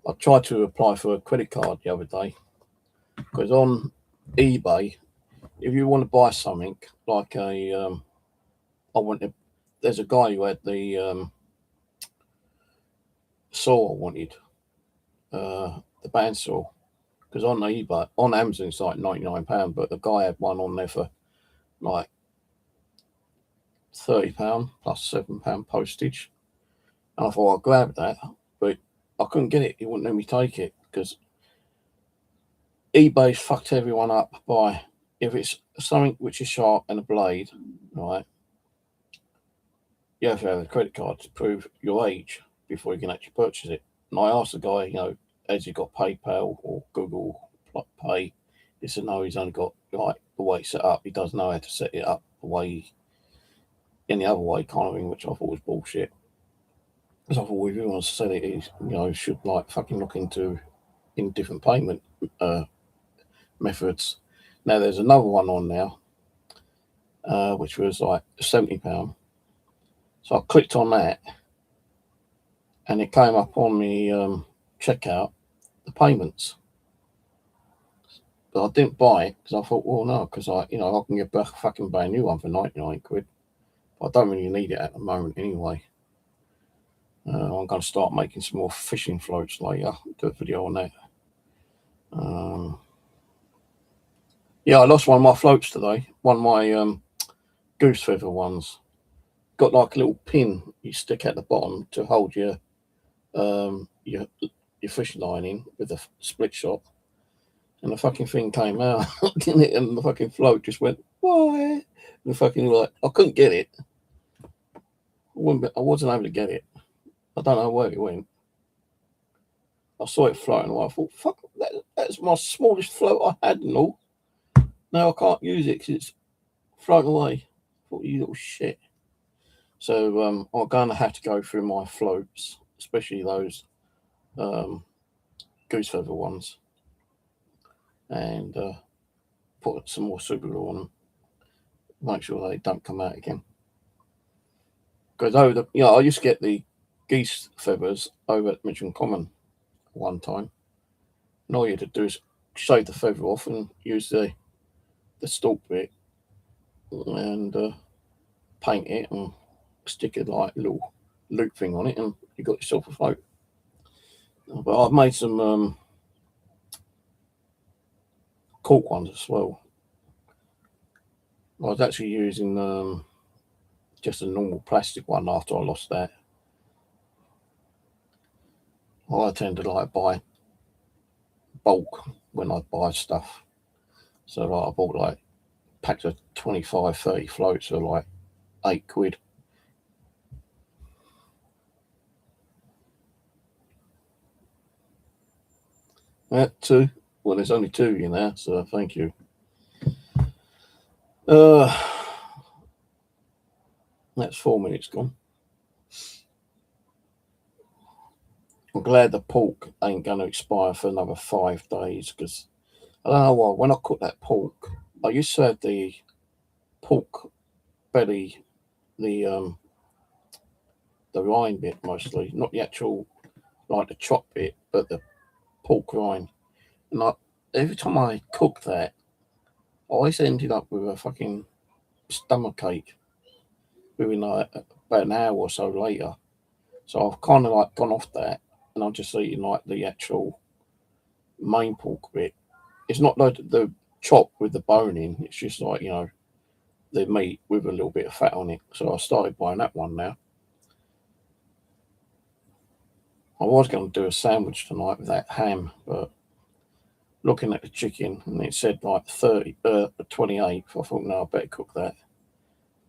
I tried to apply for a credit card the other day, because on eBay, if you want to buy something like there's a guy who had the saw I wanted, the bandsaw, because on eBay, on Amazon it's like £99, but the guy had one on there for like £30 plus £7 postage, and I thought I'd grab that, but I couldn't get it. He wouldn't let me take it because eBay's fucked everyone up by, if it's something which is sharp and a blade, right, you have to have a credit card to prove your age before you can actually purchase it. And I asked the guy, has he got PayPal or Google Pay? He said no, he's only got like the way it's set up. He doesn't know how to set it up the way, any other way kind of thing, which I thought was bullshit. Because I thought if he wants to sell it, he should like fucking look into different payment methods. Now there's another one on now, which was like £70. So I clicked on that, and it came up on the checkout, the payments. But I didn't buy it because I thought, well, no, because I can get a fucking brand new one for 99 quid. But I don't really need it at the moment anyway. I'm going to start making some more fishing floats later. Do a video on that. Yeah, I lost one of my floats today. One of my goose feather ones. Got like a little pin you stick at the bottom to hold your fishing line in with a split shot. And the fucking thing came out, and the fucking float just went, why? And fucking like, I couldn't get it. I wasn't able to get it. I don't know where it went. I saw it floating away. I thought, fuck, that's my smallest float I had and all. Now I can't use it because it's floating away. I thought, you little shit. So I'm going to have to go through my floats, especially those goose feather ones, and put some more super glue on them. Make sure they don't come out again. Because I used to get the geese feathers over at Mitcham Common one time, and all you had to do is shave the feather off and use the stalk bit and paint it and stick a like little loop thing on it, and you got yourself a float. But I've made some cork ones as well. I was actually using just a normal plastic one after I lost that. I tend to like buy bulk when I buy stuff. So like I bought like packs of 25, 30 floats for like 8 quid. Two. Well, there's only 2 in there, so thank you. That's 4 minutes gone. I'm glad the pork ain't going to expire for another 5 days, because I don't know why. When I cook that pork, I used to have the pork belly, the rind bit mostly, not the actual like the chop bit, but the pork rind. And every time I cooked that, I always ended up with a fucking stomach ache within like about an hour or so later. So I've kind of like gone off that, and I'm just eating like the actual main pork bit. It's not like the chop with the bone in. It's just like, the meat with a little bit of fat on it. So I started buying that one now. I was going to do a sandwich tonight with that ham, but looking at the chicken, and it said like 28th, I thought, no, I better cook that.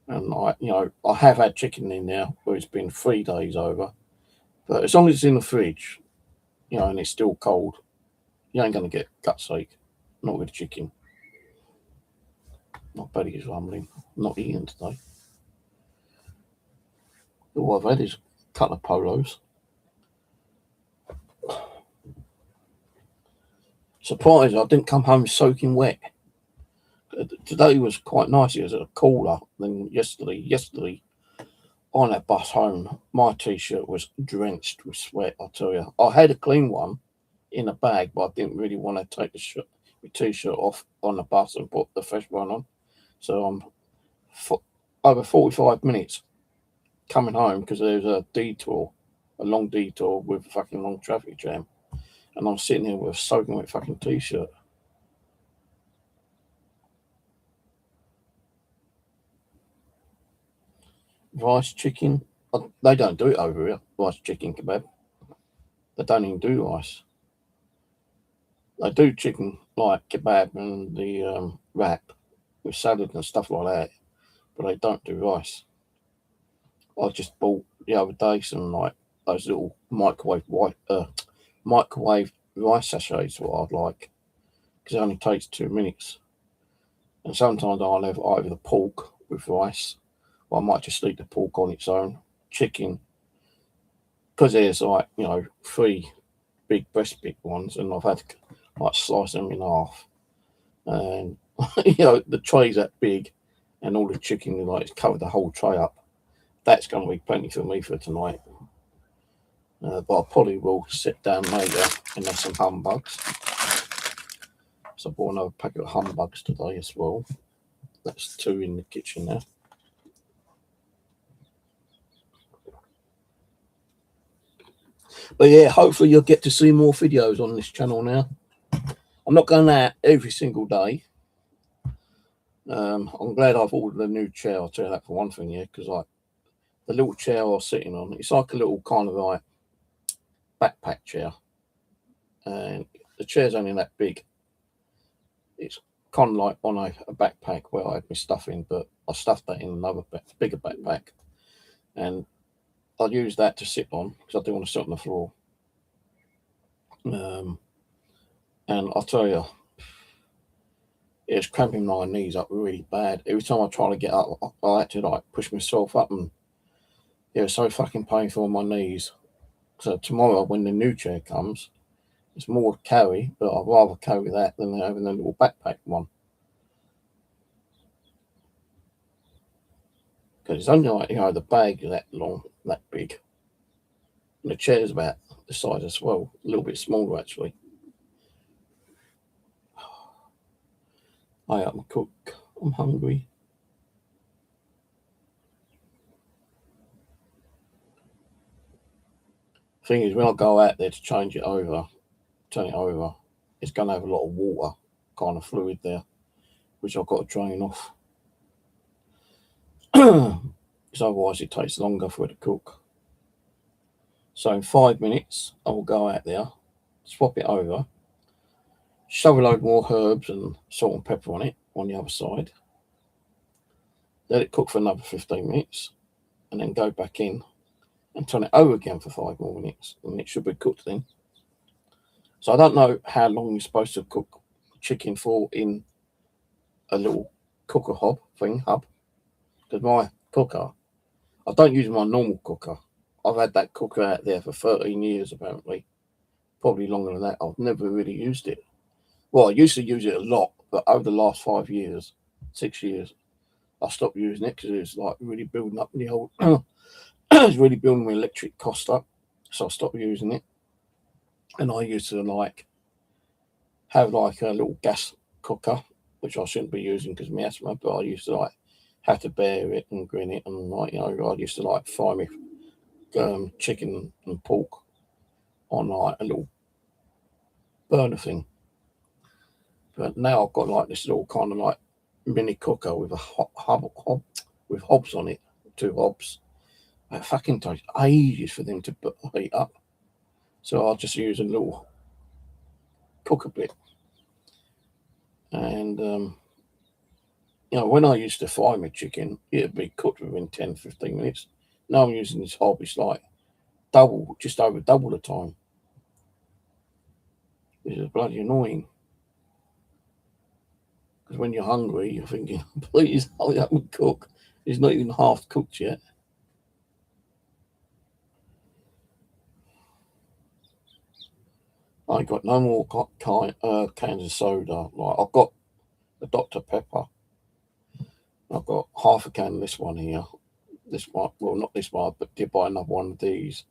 And I have had chicken in there where it's been 3 days over, but as long as it's in the fridge, and it's still cold, you ain't going to get gut's sake, not with chicken. My belly is rumbling, not eating today. All I've had is a couple of polos. Surprised I didn't come home soaking wet. Today was quite nice. It was cooler than yesterday. Yesterday, on that bus home, my t-shirt was drenched with sweat, I tell you. I had a clean one in a bag, but I didn't really want to take the t-shirt off on the bus and put the fresh one on. So I'm over 45 minutes coming home because there's a long detour with a fucking long traffic jam. And I'm sitting here with a soaking wet fucking t-shirt. Rice chicken. They don't do it over here, rice chicken kebab. They don't even do rice. They do chicken like kebab and the wrap with salad and stuff like that, but they don't do rice. I just bought the other day some like those little microwave rice sachets, what I'd like, because it only takes 2 minutes. And sometimes I'll have either the pork with rice, or I might just eat the pork on its own, chicken, because there's like 3 big breast big ones, and I've had to like slice them in half, and the tray's that big, and all the chicken like covered the whole tray up. That's going to be plenty for me for tonight. But I probably will sit down later and have some humbugs. So I bought another packet of humbugs today as well. That's 2 in the kitchen now. But yeah, hopefully you'll get to see more videos on this channel now. I'm not going out every single day. I'm glad I've ordered a new chair. I'll tell you that for one thing, yeah, because like the little chair I was sitting on, it's like a little kind of like backpack chair, and the chair's only that big. It's kind of like on a backpack where I had my stuff in, but I stuffed that in another bigger backpack, and I use that to sit on because I do want to sit on the floor. And I'll tell you, it's cramping my knees up really bad. Every time I try to get up, I had to like push myself up, and it was so fucking painful on my knees. So tomorrow, when the new chair comes, it's more to carry, but I'd rather carry that than having a little backpack one. Because it's only like, the bag is that long, that big. And the chair's about the size as well, a little bit smaller actually. I am a cook. I'm hungry. Thing is, when I go out there to change it over, turn it over, it's going to have a lot of water kind of fluid there, which I've got to drain off. Because otherwise it takes longer for it to cook. So in 5 minutes, I will go out there, swap it over, shove a load more herbs and salt and pepper on it on the other side, let it cook for another 15 minutes, and then go back in and turn it over again for 5 more minutes, and it should be cooked then. So I don't know how long you're supposed to cook chicken for in a little cooker hub, because my cooker, I don't use my normal cooker. I've had that cooker out there for 13 years apparently, probably longer than that. I've never really used it. Well, I used to use it a lot, but over the last 5 years, 6 years, I stopped using it because it was like really building up the old, it was really building my electric cost up, so I stopped using it. And I used to like have like a little gas cooker, which I shouldn't be using because of my asthma, but I used to like have to bear it and grin it, and like, I used to like fry me chicken and pork on like a little burner thing. But now I've got like this little kind of like mini cooker with a hob with hobs on it, 2 hobs. It fucking takes ages for them to heat up. So I'll just use a little cooker bit. And, when I used to fry my chicken, it'd be cooked within 10, 15 minutes. Now I'm using this hob, it's like just over double the time. This is bloody annoying. Because when you're hungry, you're thinking, please hurry up and cook. It's not even half cooked yet. I got no more cans of soda. Like, I've got the Dr. Pepper. I've got half a can of this one here. This one, well, not this one, but did buy another one of these.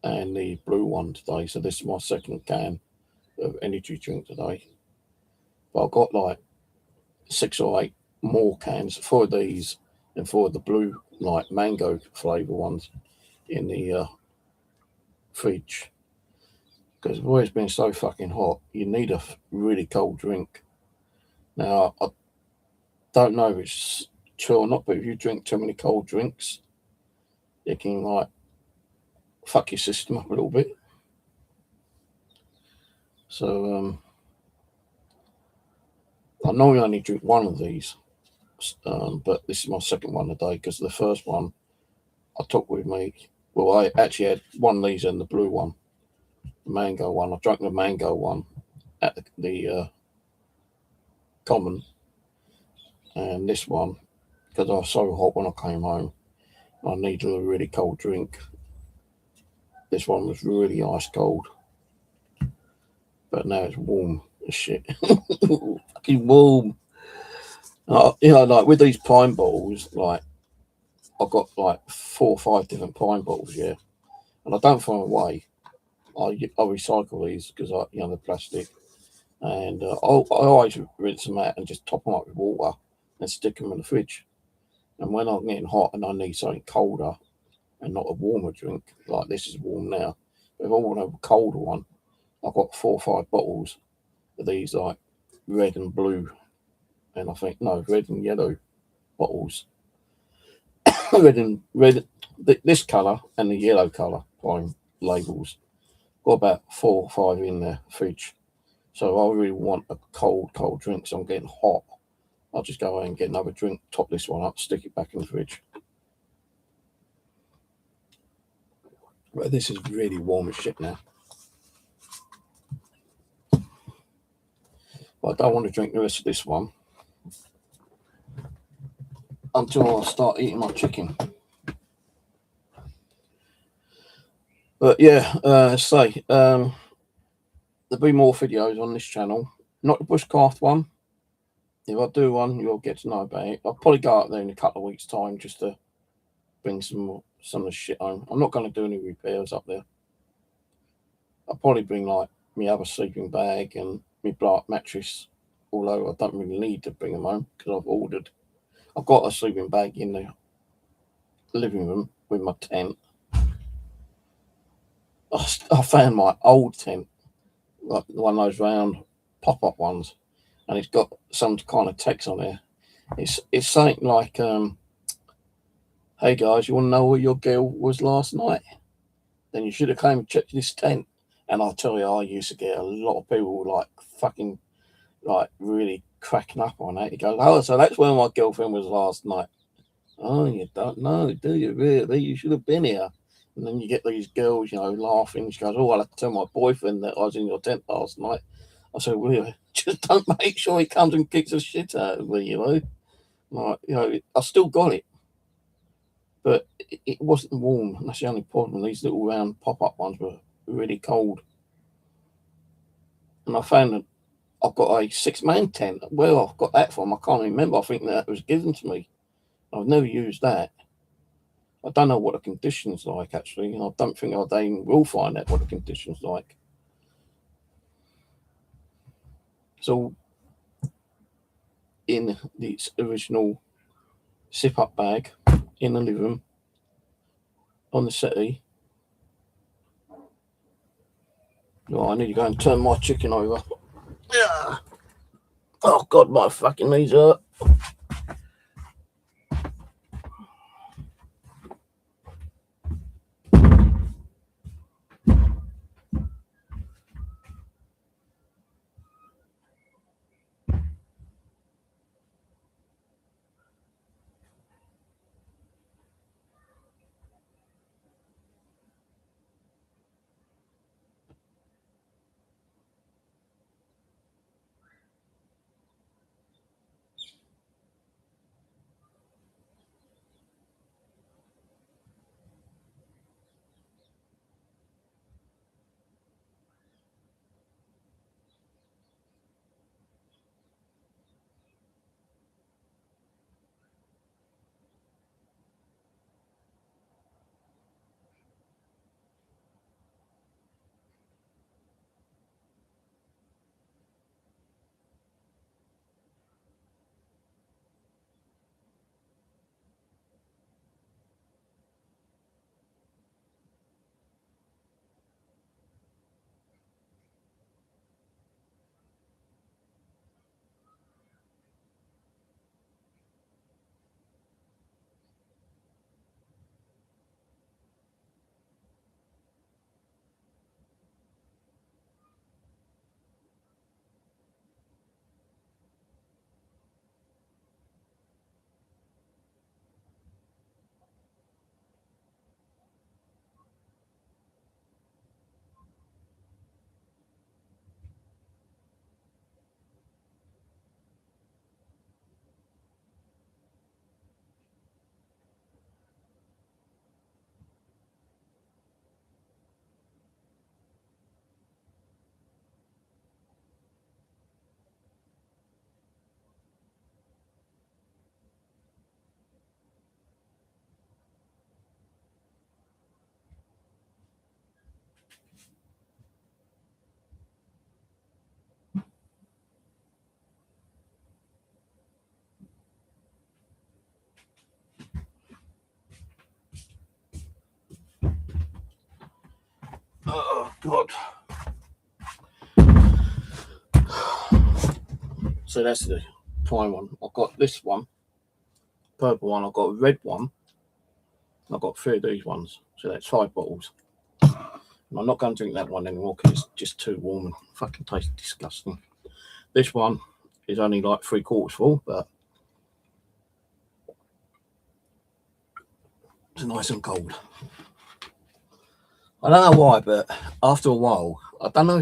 And the blue one today. So this is my second can of energy drink today. But I've got like 6 or 8 more cans, 4 of these and 4 of the blue, like mango flavour ones in the fridge. Because it's always been so fucking hot, you need a really cold drink. Now, I don't know if it's true or not, but if you drink too many cold drinks, it can like fuck your system up a little bit. So I normally only drink 1 of these, but this is my second one today because the first one I took with me. Well, I actually had 1 of these and the blue one, the mango one. I drank the mango one at the common, and this one, because I was so hot when I came home, I needed a really cold drink. This one was really ice cold, but now it's warm as shit. Fucking warm. Like with these pine bottles, like I've got like 4 or 5 different pine bottles, yeah, and I don't throw them away. I recycle these because the plastic. And I always rinse them out and just top them up with water and stick them in the fridge. And when I'm getting hot and I need something colder and not a warmer drink, like this is warm now, but if I want a colder one, I've got 4 or 5 bottles of these, like red and blue, and I think, no, red and yellow bottles. This colour and the yellow colour time labels. Got about 4 or 5 in the fridge. So I really want a cold drink, so I'm getting hot. I'll just go away and get another drink, top this one up, stick it back in the fridge. But this is really warm as shit now. But I don't want to drink the rest of this one until I start eating my chicken. But yeah, there'll be more videos on this channel. Not the BushCraft one. If I do one, you'll get to know about it. I'll probably go up there in a couple of weeks' time just to bring some of the shit home. I'm not going to do any repairs up there. I'll probably bring like my other sleeping bag and my black mattress, although I don't really need to bring them home because I've got a sleeping bag in the living room with my tent. I found my old tent, like one of those round pop-up ones, and it's got some kind of text on there. It's something like, "Hey guys, you want to know where your girl was last night? Then you should have came and checked this tent." And I'll tell you, I used to get a lot of people like fucking like really cracking up on that. You go, "Oh, so that's where my girlfriend was last night." "Oh, you don't know, do you really? You should have been here." And then you get these girls, laughing. She goes, "Oh, I'll have to tell my boyfriend that I was in your tent last night." I said, "Well, just don't make sure he comes and kicks the shit out of me, Like, I still got it, but it wasn't warm. And that's the only problem. These little round pop-up ones were really cold. And I found that I've got a 6-man tent. Where I've got that from, I can't remember. I think that was given to me. I've never used that. I don't know what the conditions like, actually, and I don't think I even will find out what the conditions like. So, in the original zip-up bag in the living room on the settee. Oh, I need to go and turn my chicken over. Yeah. Oh God, my fucking knees hurt. God. So that's the prime one. I've got this one, purple one. I've got a red one. I've got 3 of these ones. So that's 5 bottles. And I'm not going to drink that one anymore because it's just too warm and fucking tastes disgusting. This one is only like 3/4 full, but it's nice and cold. I don't know why, but after a while, I don't know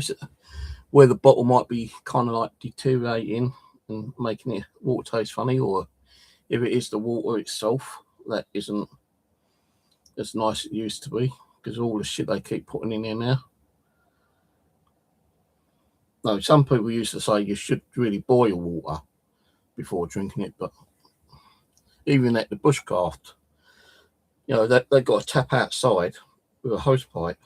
where the bottle might be kind of like deteriorating and making it water taste funny, or if it is the water itself that isn't as nice as it used to be because of all the shit they keep putting in there now. No, some people used to say you should really boil water before drinking it, but even at the BushCraft, you know, they've got a tap outside with a hose pipe.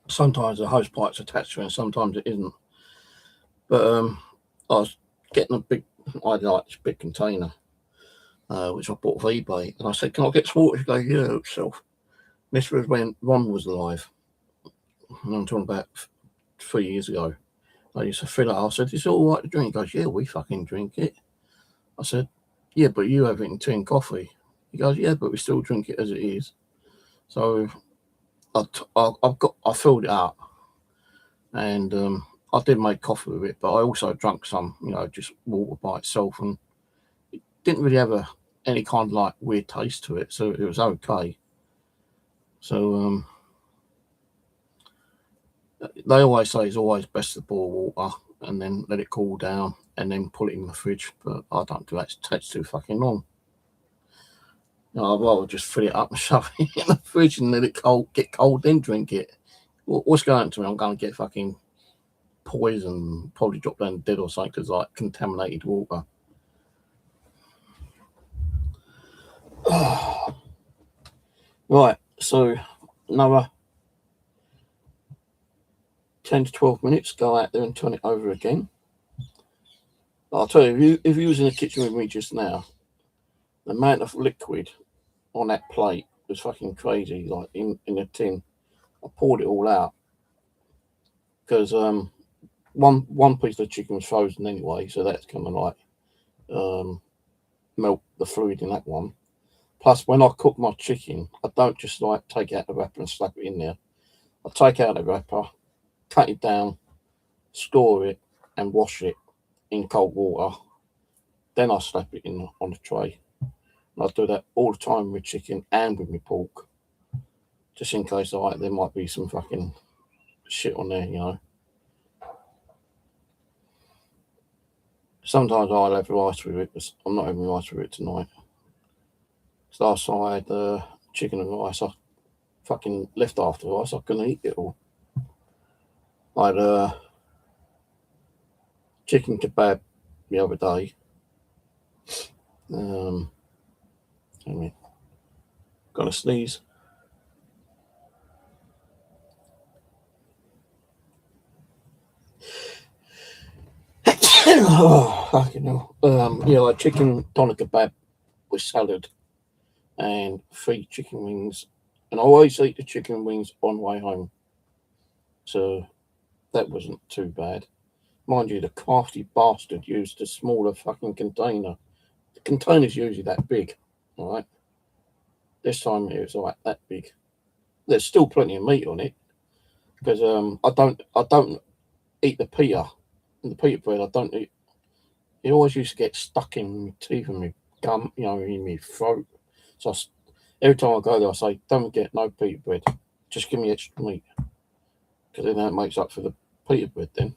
Sometimes the hose pipe's attached to it and sometimes it isn't. But I was getting I had like this big container, which I bought off eBay, and I said, "Can I get some water?" She goes, "Yeah, itself." This was when Ron was alive, and I'm talking about 3 years ago. I used to fill it. I said, "Is it all right to drink?" He goes, "Yeah, we fucking drink it." I said, "Yeah, but you have it in tea and coffee." He goes, "Yeah, but we still drink it as it is." So I filled it up, and I did make coffee with it, but I also drank some, you know, just water by itself, and it didn't really have any kind of like weird taste to it, so it was okay. So they always say it's always best to boil water and then let it cool down and then put it in the fridge, but I don't do that. It takes too fucking long. You know, I'd rather just fill it up and shove it in the fridge and let it get cold, then drink it. What's going to me? I'm going to get fucking poison, probably drop down dead or something because like contaminated water. Right, so another 10 to 12 minutes, go out there and turn it over again. I'll tell you, if you was in the kitchen with me just now, the amount of liquid on that plate was fucking crazy, like in a tin. I poured it all out because one piece of chicken was frozen anyway, so that's kind of like melt the fluid in that one. Plus, when I cook my chicken, I don't just like take out the wrapper and slap it in there. I take out the wrapper, cut it down, store it, and wash it in cold water. Then I slap it in on the tray. And I do that all the time with chicken and with my pork, just in case there might be some fucking shit on there, you know. Sometimes I'll have rice with it, but I'm not having rice with it tonight. So last night I had chicken and rice. I fucking left after rice. I couldn't eat it all. I had chicken kebab the other day. Gonna sneeze. Oh, fucking hell. Yeah, like chicken doner kebab with salad and 3 chicken wings. And I always eat the chicken wings on the way home. So that wasn't too bad. Mind you, the crafty bastard used a smaller fucking container. The container's usually that big, all right? This time it was like that big. There's still plenty of meat on it because I don't eat the pita. And the pita bread I don't eat. It always used to get stuck in my teeth and my gum, you know, in my throat. So every time I go there, I say, "Don't get no pita bread. Just give me extra meat," because then that makes up for the pita bread then.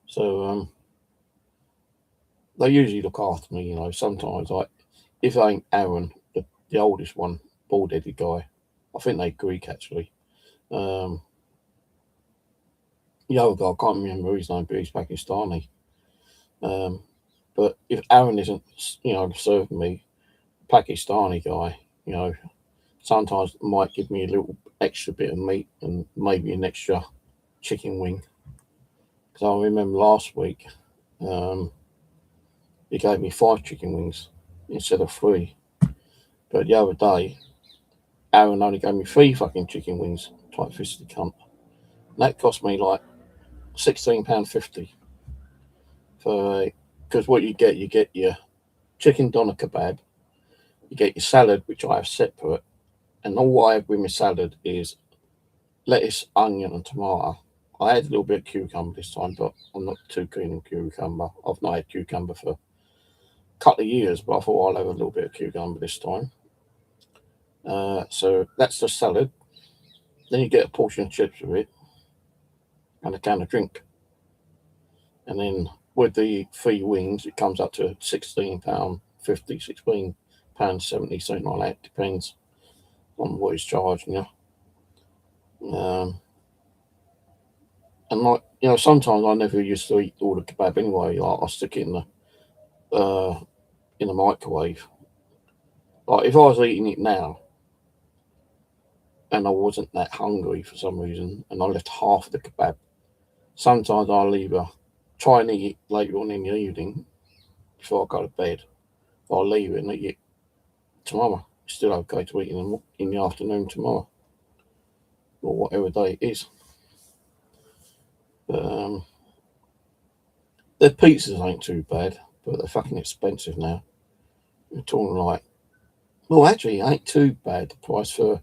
So they usually look after me, you know. Sometimes, like if it ain't Aaron, the oldest one, bald-headed guy, I think they Greek actually. The other guy, I can't remember his name, but he's Pakistani. But if Aaron isn't, you know, serving me, Pakistani guy, you know, sometimes might give me a little extra bit of meat and maybe an extra chicken wing. Because I remember last week, he gave me 5 chicken wings instead of 3. But the other day, Aaron only gave me 3 fucking chicken wings, tight fisted cunt. And that cost me like £16.50 for, because what you get your chicken doner kebab, you get your salad, which I have separate, and all I have with my salad is lettuce, onion, and tomato. I had a little bit of cucumber this time, but I'm not too keen on cucumber. I've not had cucumber for a couple of years, but I thought I'll have a little bit of cucumber this time. So that's the salad. Then you get a portion of chips with it and a can of drink. And then with the 3 wings, it comes up to £16.50, £16.70, something like that. Depends on what he's charging you. And like, you know, sometimes I never used to eat all the kebab anyway. Like, I stick it in the microwave. Like if I was eating it now and I wasn't that hungry for some reason, and I left half of the kebab, sometimes I'll either try and eat it later on in the evening before I go to bed. I'll leave it and eat it tomorrow. It's still okay to eat in the afternoon tomorrow, or whatever day it is. But their pizzas ain't too bad, but they're fucking expensive now. You're talking like, well, actually, it ain't too bad. The price for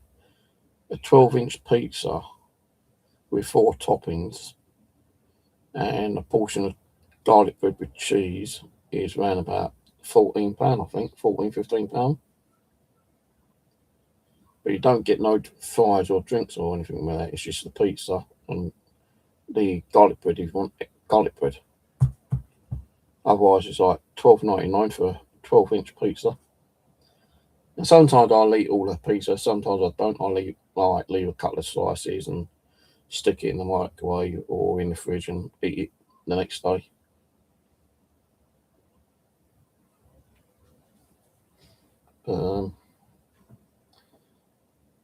a 12-inch pizza with 4 toppings and a portion of garlic bread with cheese is around about £14, I think, £14-15. But you don't get no fries or drinks or anything with that. It's just the pizza and the garlic bread if you want garlic bread. Otherwise, it's like $12.99 for a 12-inch pizza. And sometimes I'll eat all the pizza, sometimes I don't. I'll leave a couple of slices and stick it in the microwave or in the fridge and eat it the next day.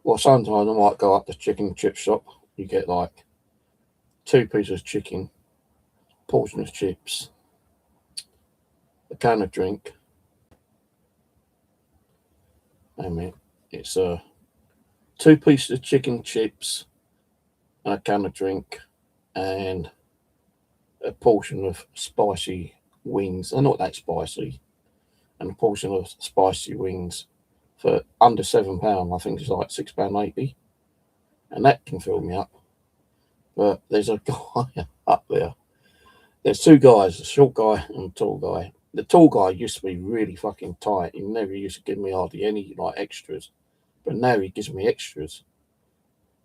Well, sometimes I might go up the chicken chip shop. You get like 2 pieces of chicken, portion of chips, a can of drink. I mean, it's 2 pieces of chicken, chips, and a can of drink, and a portion of spicy wings. They're not that spicy, and a portion of spicy wings for under £7. I think it's like £6.80, and that can fill me up. But there's a guy up there. There's 2 guys, a short guy and a tall guy. The tall guy used to be really fucking tight. He never used to give me hardly any like extras, but now he gives me extras.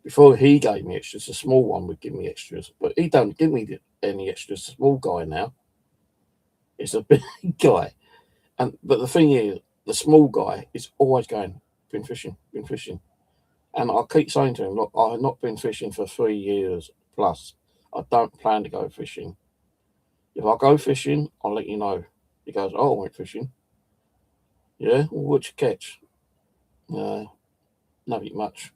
Before he gave me extras, the small one would give me extras, but he don't give me any extras. The small guy now, it's a big guy, but the thing is, the small guy is always going, been fishing, and I keep saying to him, look, I have not been fishing for 3 years plus. I don't plan to go fishing. If I go fishing, I'll let you know. He goes, oh, I went fishing. Yeah, well, what'd you catch? Nothing much.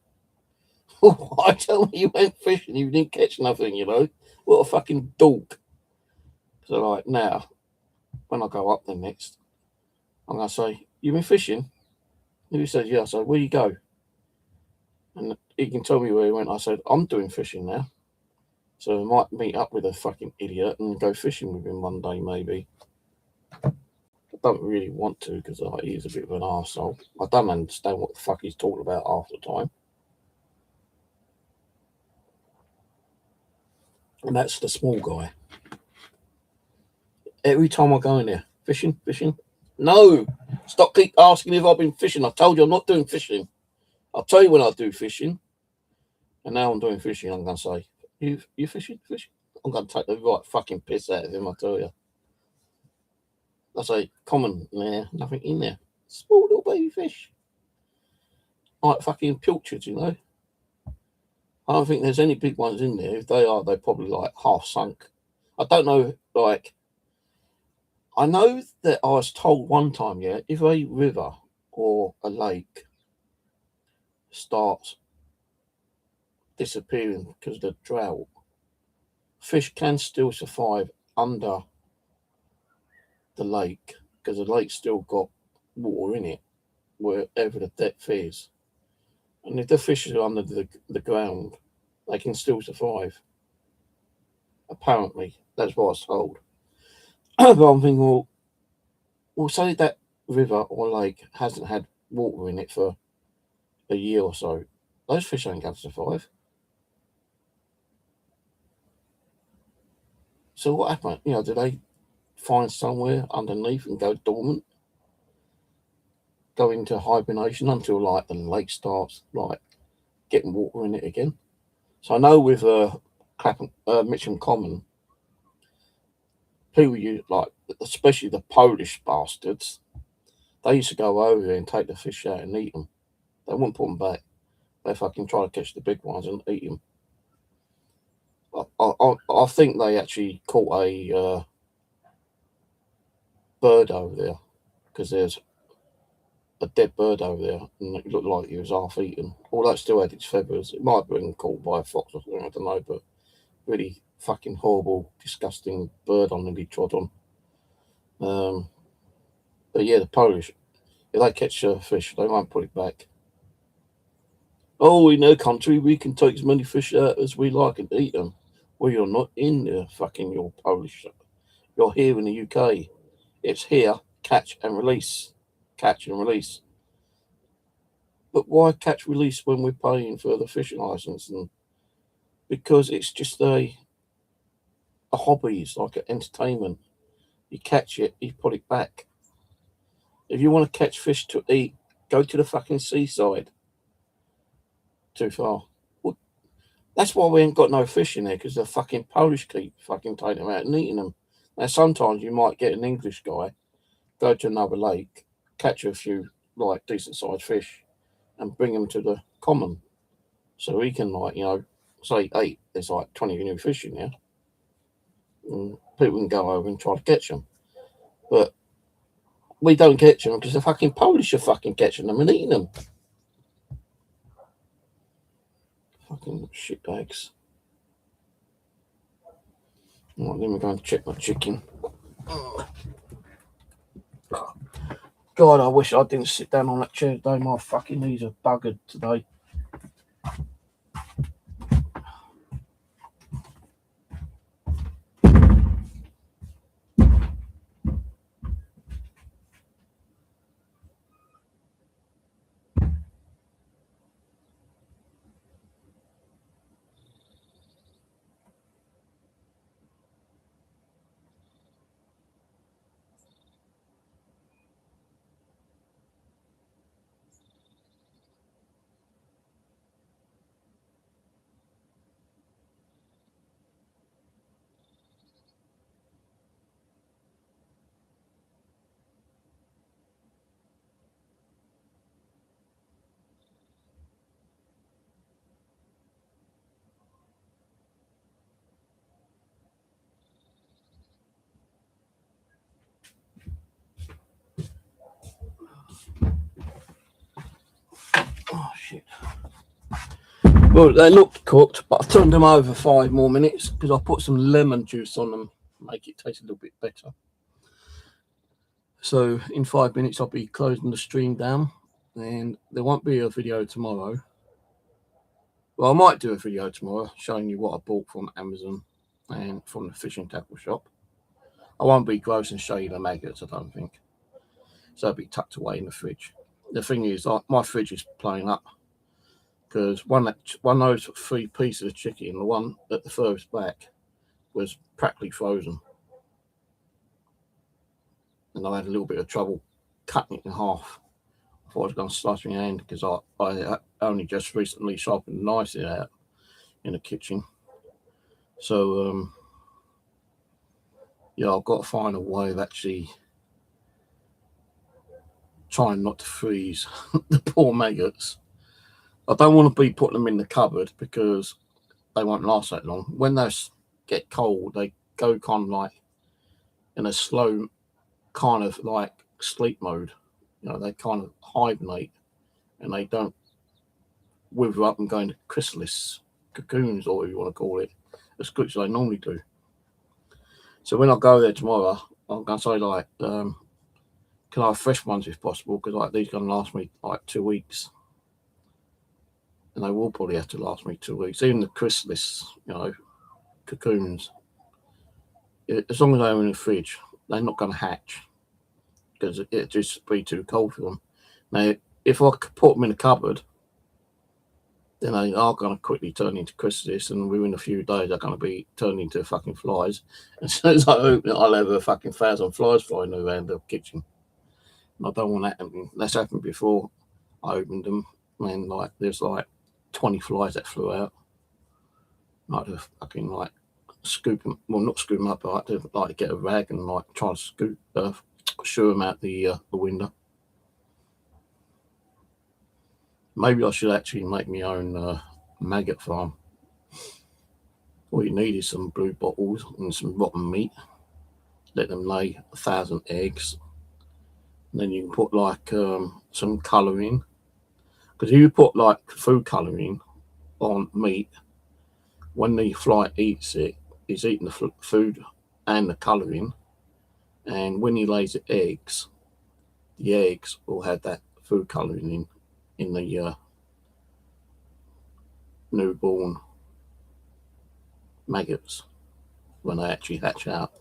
Why tell me you went fishing? You didn't catch nothing, you know? What a fucking dork. So, like, now, when I go up there next, I'm going to say, you been fishing? And he says, yeah. I said, where you go? And he can tell me where he went. I said, I'm doing fishing now. So I might meet up with a fucking idiot and go fishing with him one day, maybe. I don't really want to because he's a bit of an arsehole. I don't understand what the fuck he's talking about half the time. And that's the small guy. Every time I go in there, fishing. No, stop keep asking if I've been fishing. I told you I'm not doing fishing. I'll tell you when I do fishing. And now I'm doing fishing. I'm going to say, you fishing? I'm going to take the right fucking piss out of him, I tell you. I say, common there, nothing in there. Small little baby fish. Like fucking pilchards, you know. I don't think there's any big ones in there. If they are, they're probably like half sunk. I don't know, like, I know that I was told one time, yeah, if a river or a lake starts disappearing because of the drought, fish can still survive under the lake because the lake's still got water in it, wherever the depth is. And if the fish are under the ground, they can still survive. Apparently, that's what I was told. But I'm thinking, well, say that river or lake hasn't had water in it for a year or so. Those fish ain't going to survive. So what happened? Do they find somewhere underneath and go dormant? Go into hibernation until like the lake starts like getting water in it again. So I know with Mitcham Common, people especially the Polish bastards, they used to go over there and take the fish out and eat them. They wouldn't put them back. They fucking try to catch the big ones and eat them. I think they actually caught a bird over there because there's a dead bird over there and it looked like it was half eaten. Although it still had its feathers. It might have been caught by a fox or something, I don't know, but really fucking horrible, disgusting bird on them he trod on. But yeah, the Polish, if they catch a fish, they won't put it back. Oh, in their country, we can take as many fish out as we like and eat them. Well, you're not in there, you're Polish. You're here in the UK. It's here, catch and release. Catch and release. But why catch release when we're paying for the fishing license? And because it's just a hobby, it's like an entertainment. You catch it, you put it back. If you want to catch fish to eat, go to the fucking seaside. Too far. Well, that's why we ain't got no fish in there, because the fucking Polish keep fucking taking them out and eating them. Now, sometimes you might get an English guy, go to another lake, catch a few like decent sized fish, and bring them to the common, so he can say, hey, there's like 20 new fish in there, and people can go over and try to catch them. But we don't catch them because the fucking Polish are fucking catching them and eating them. Fucking shitbags. Right, then we're going to check my chicken. God, I wish I didn't sit down on that chair today. My fucking knees are buggered today. Oh, shit. Well, they looked cooked, but I've turned them over 5 more minutes because I put some lemon juice on them to make it taste a little bit better. So in 5 minutes, I'll be closing the stream down, and there won't be a video tomorrow. Well, I might do a video tomorrow showing you what I bought from Amazon and from the fishing tackle shop. I won't be gross and show you the maggots, I don't think. So it'll be tucked away in the fridge. The thing is, my fridge is playing up because one of those 3 pieces of chicken, the one at the furthest back, was practically frozen. And I had a little bit of trouble cutting it in half. I thought I was going to slice my hand because I only just recently sharpened the knife out in the kitchen. So, yeah, I've got to find a way of actually trying not to freeze the poor maggots. I don't want to be putting them in the cupboard because they won't last that long. When they get cold, they go kind of like in a slow kind of like sleep mode. They kind of hibernate and they don't wither up and go into chrysalis, cocoons, or whatever you want to call it, as quick as they normally do. So when I go there tomorrow, I'm going to say, like, can I have fresh ones if possible? Because like these are going to last me like 2 weeks. and they will probably have to last me 2 weeks. Even the chrysalis, cocoons, as long as they're in the fridge, they're not going to hatch because it just be too cold for them. Now, if I could put them in a cupboard, then they are going to quickly turn into chrysalis, and within a few days they're going to be turned into fucking flies. And as soon as I open it, I'll have a fucking 1,000 flies flying around the kitchen. And I don't want that happening. That's happened before. I opened them, and there's 20 flies that flew out. Like to fucking scoop them, well, not scoop them up, but to get a rag and try to shoo them out the window. Maybe I should actually make my own maggot farm. All you need is some blue bottles and some rotten meat. Let them lay 1,000 eggs. And then you can put some colouring. Because if you put food colouring on meat, when the fly eats it, he's eating the food and the colouring. And when he lays the eggs will have that food colouring in the newborn maggots when they actually hatch out.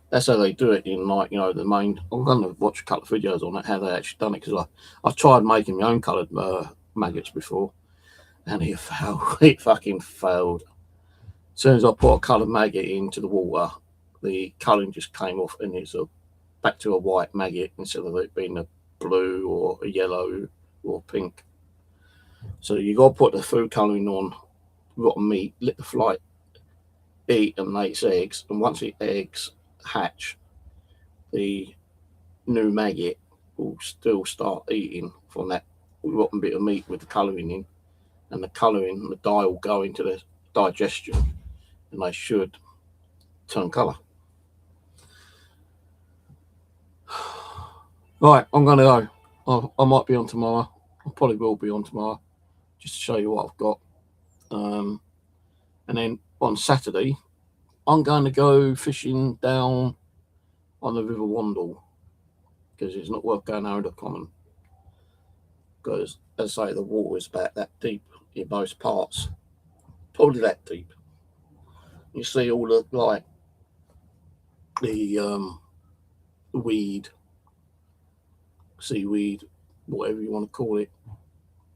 That's how they do it in the main. I'm going to watch a couple of videos on it, how they actually done it, because I tried making my own coloured maggots before, and it failed. It fucking failed. As soon as I put a coloured maggot into the water, the colouring just came off, and it's back to a white maggot instead of it being a blue or a yellow or pink. So you got to put the food colouring on rotten meat, let the fly eat and lay its eggs, and once the eggs hatch, the new maggot will still start eating from that rotten bit of meat with the colouring in, and the colouring, the dye will go into the digestion, and they should turn colour. Right, I'm going to go. I might be on tomorrow. I probably will be on tomorrow, just to show you what I've got. And then on Saturday, I'm going to go fishing down on the River Wandle, because it's not worth going over the common. Because, as I say, the water is about that deep in most parts. Probably that deep. You see all the, the weed, seaweed, whatever you want to call it.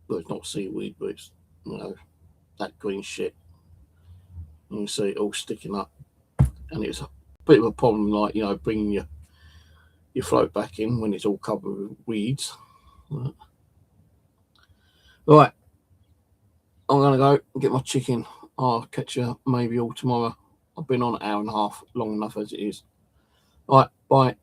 Well, it's not seaweed, but it's, that green shit. And you see it all sticking up. And it's a bit of a problem, bringing your float back in when it's all covered with weeds. Right. I'm going to go and get my chicken. I'll catch you maybe all tomorrow. I've been on an hour and a half, long enough as it is. Right, bye.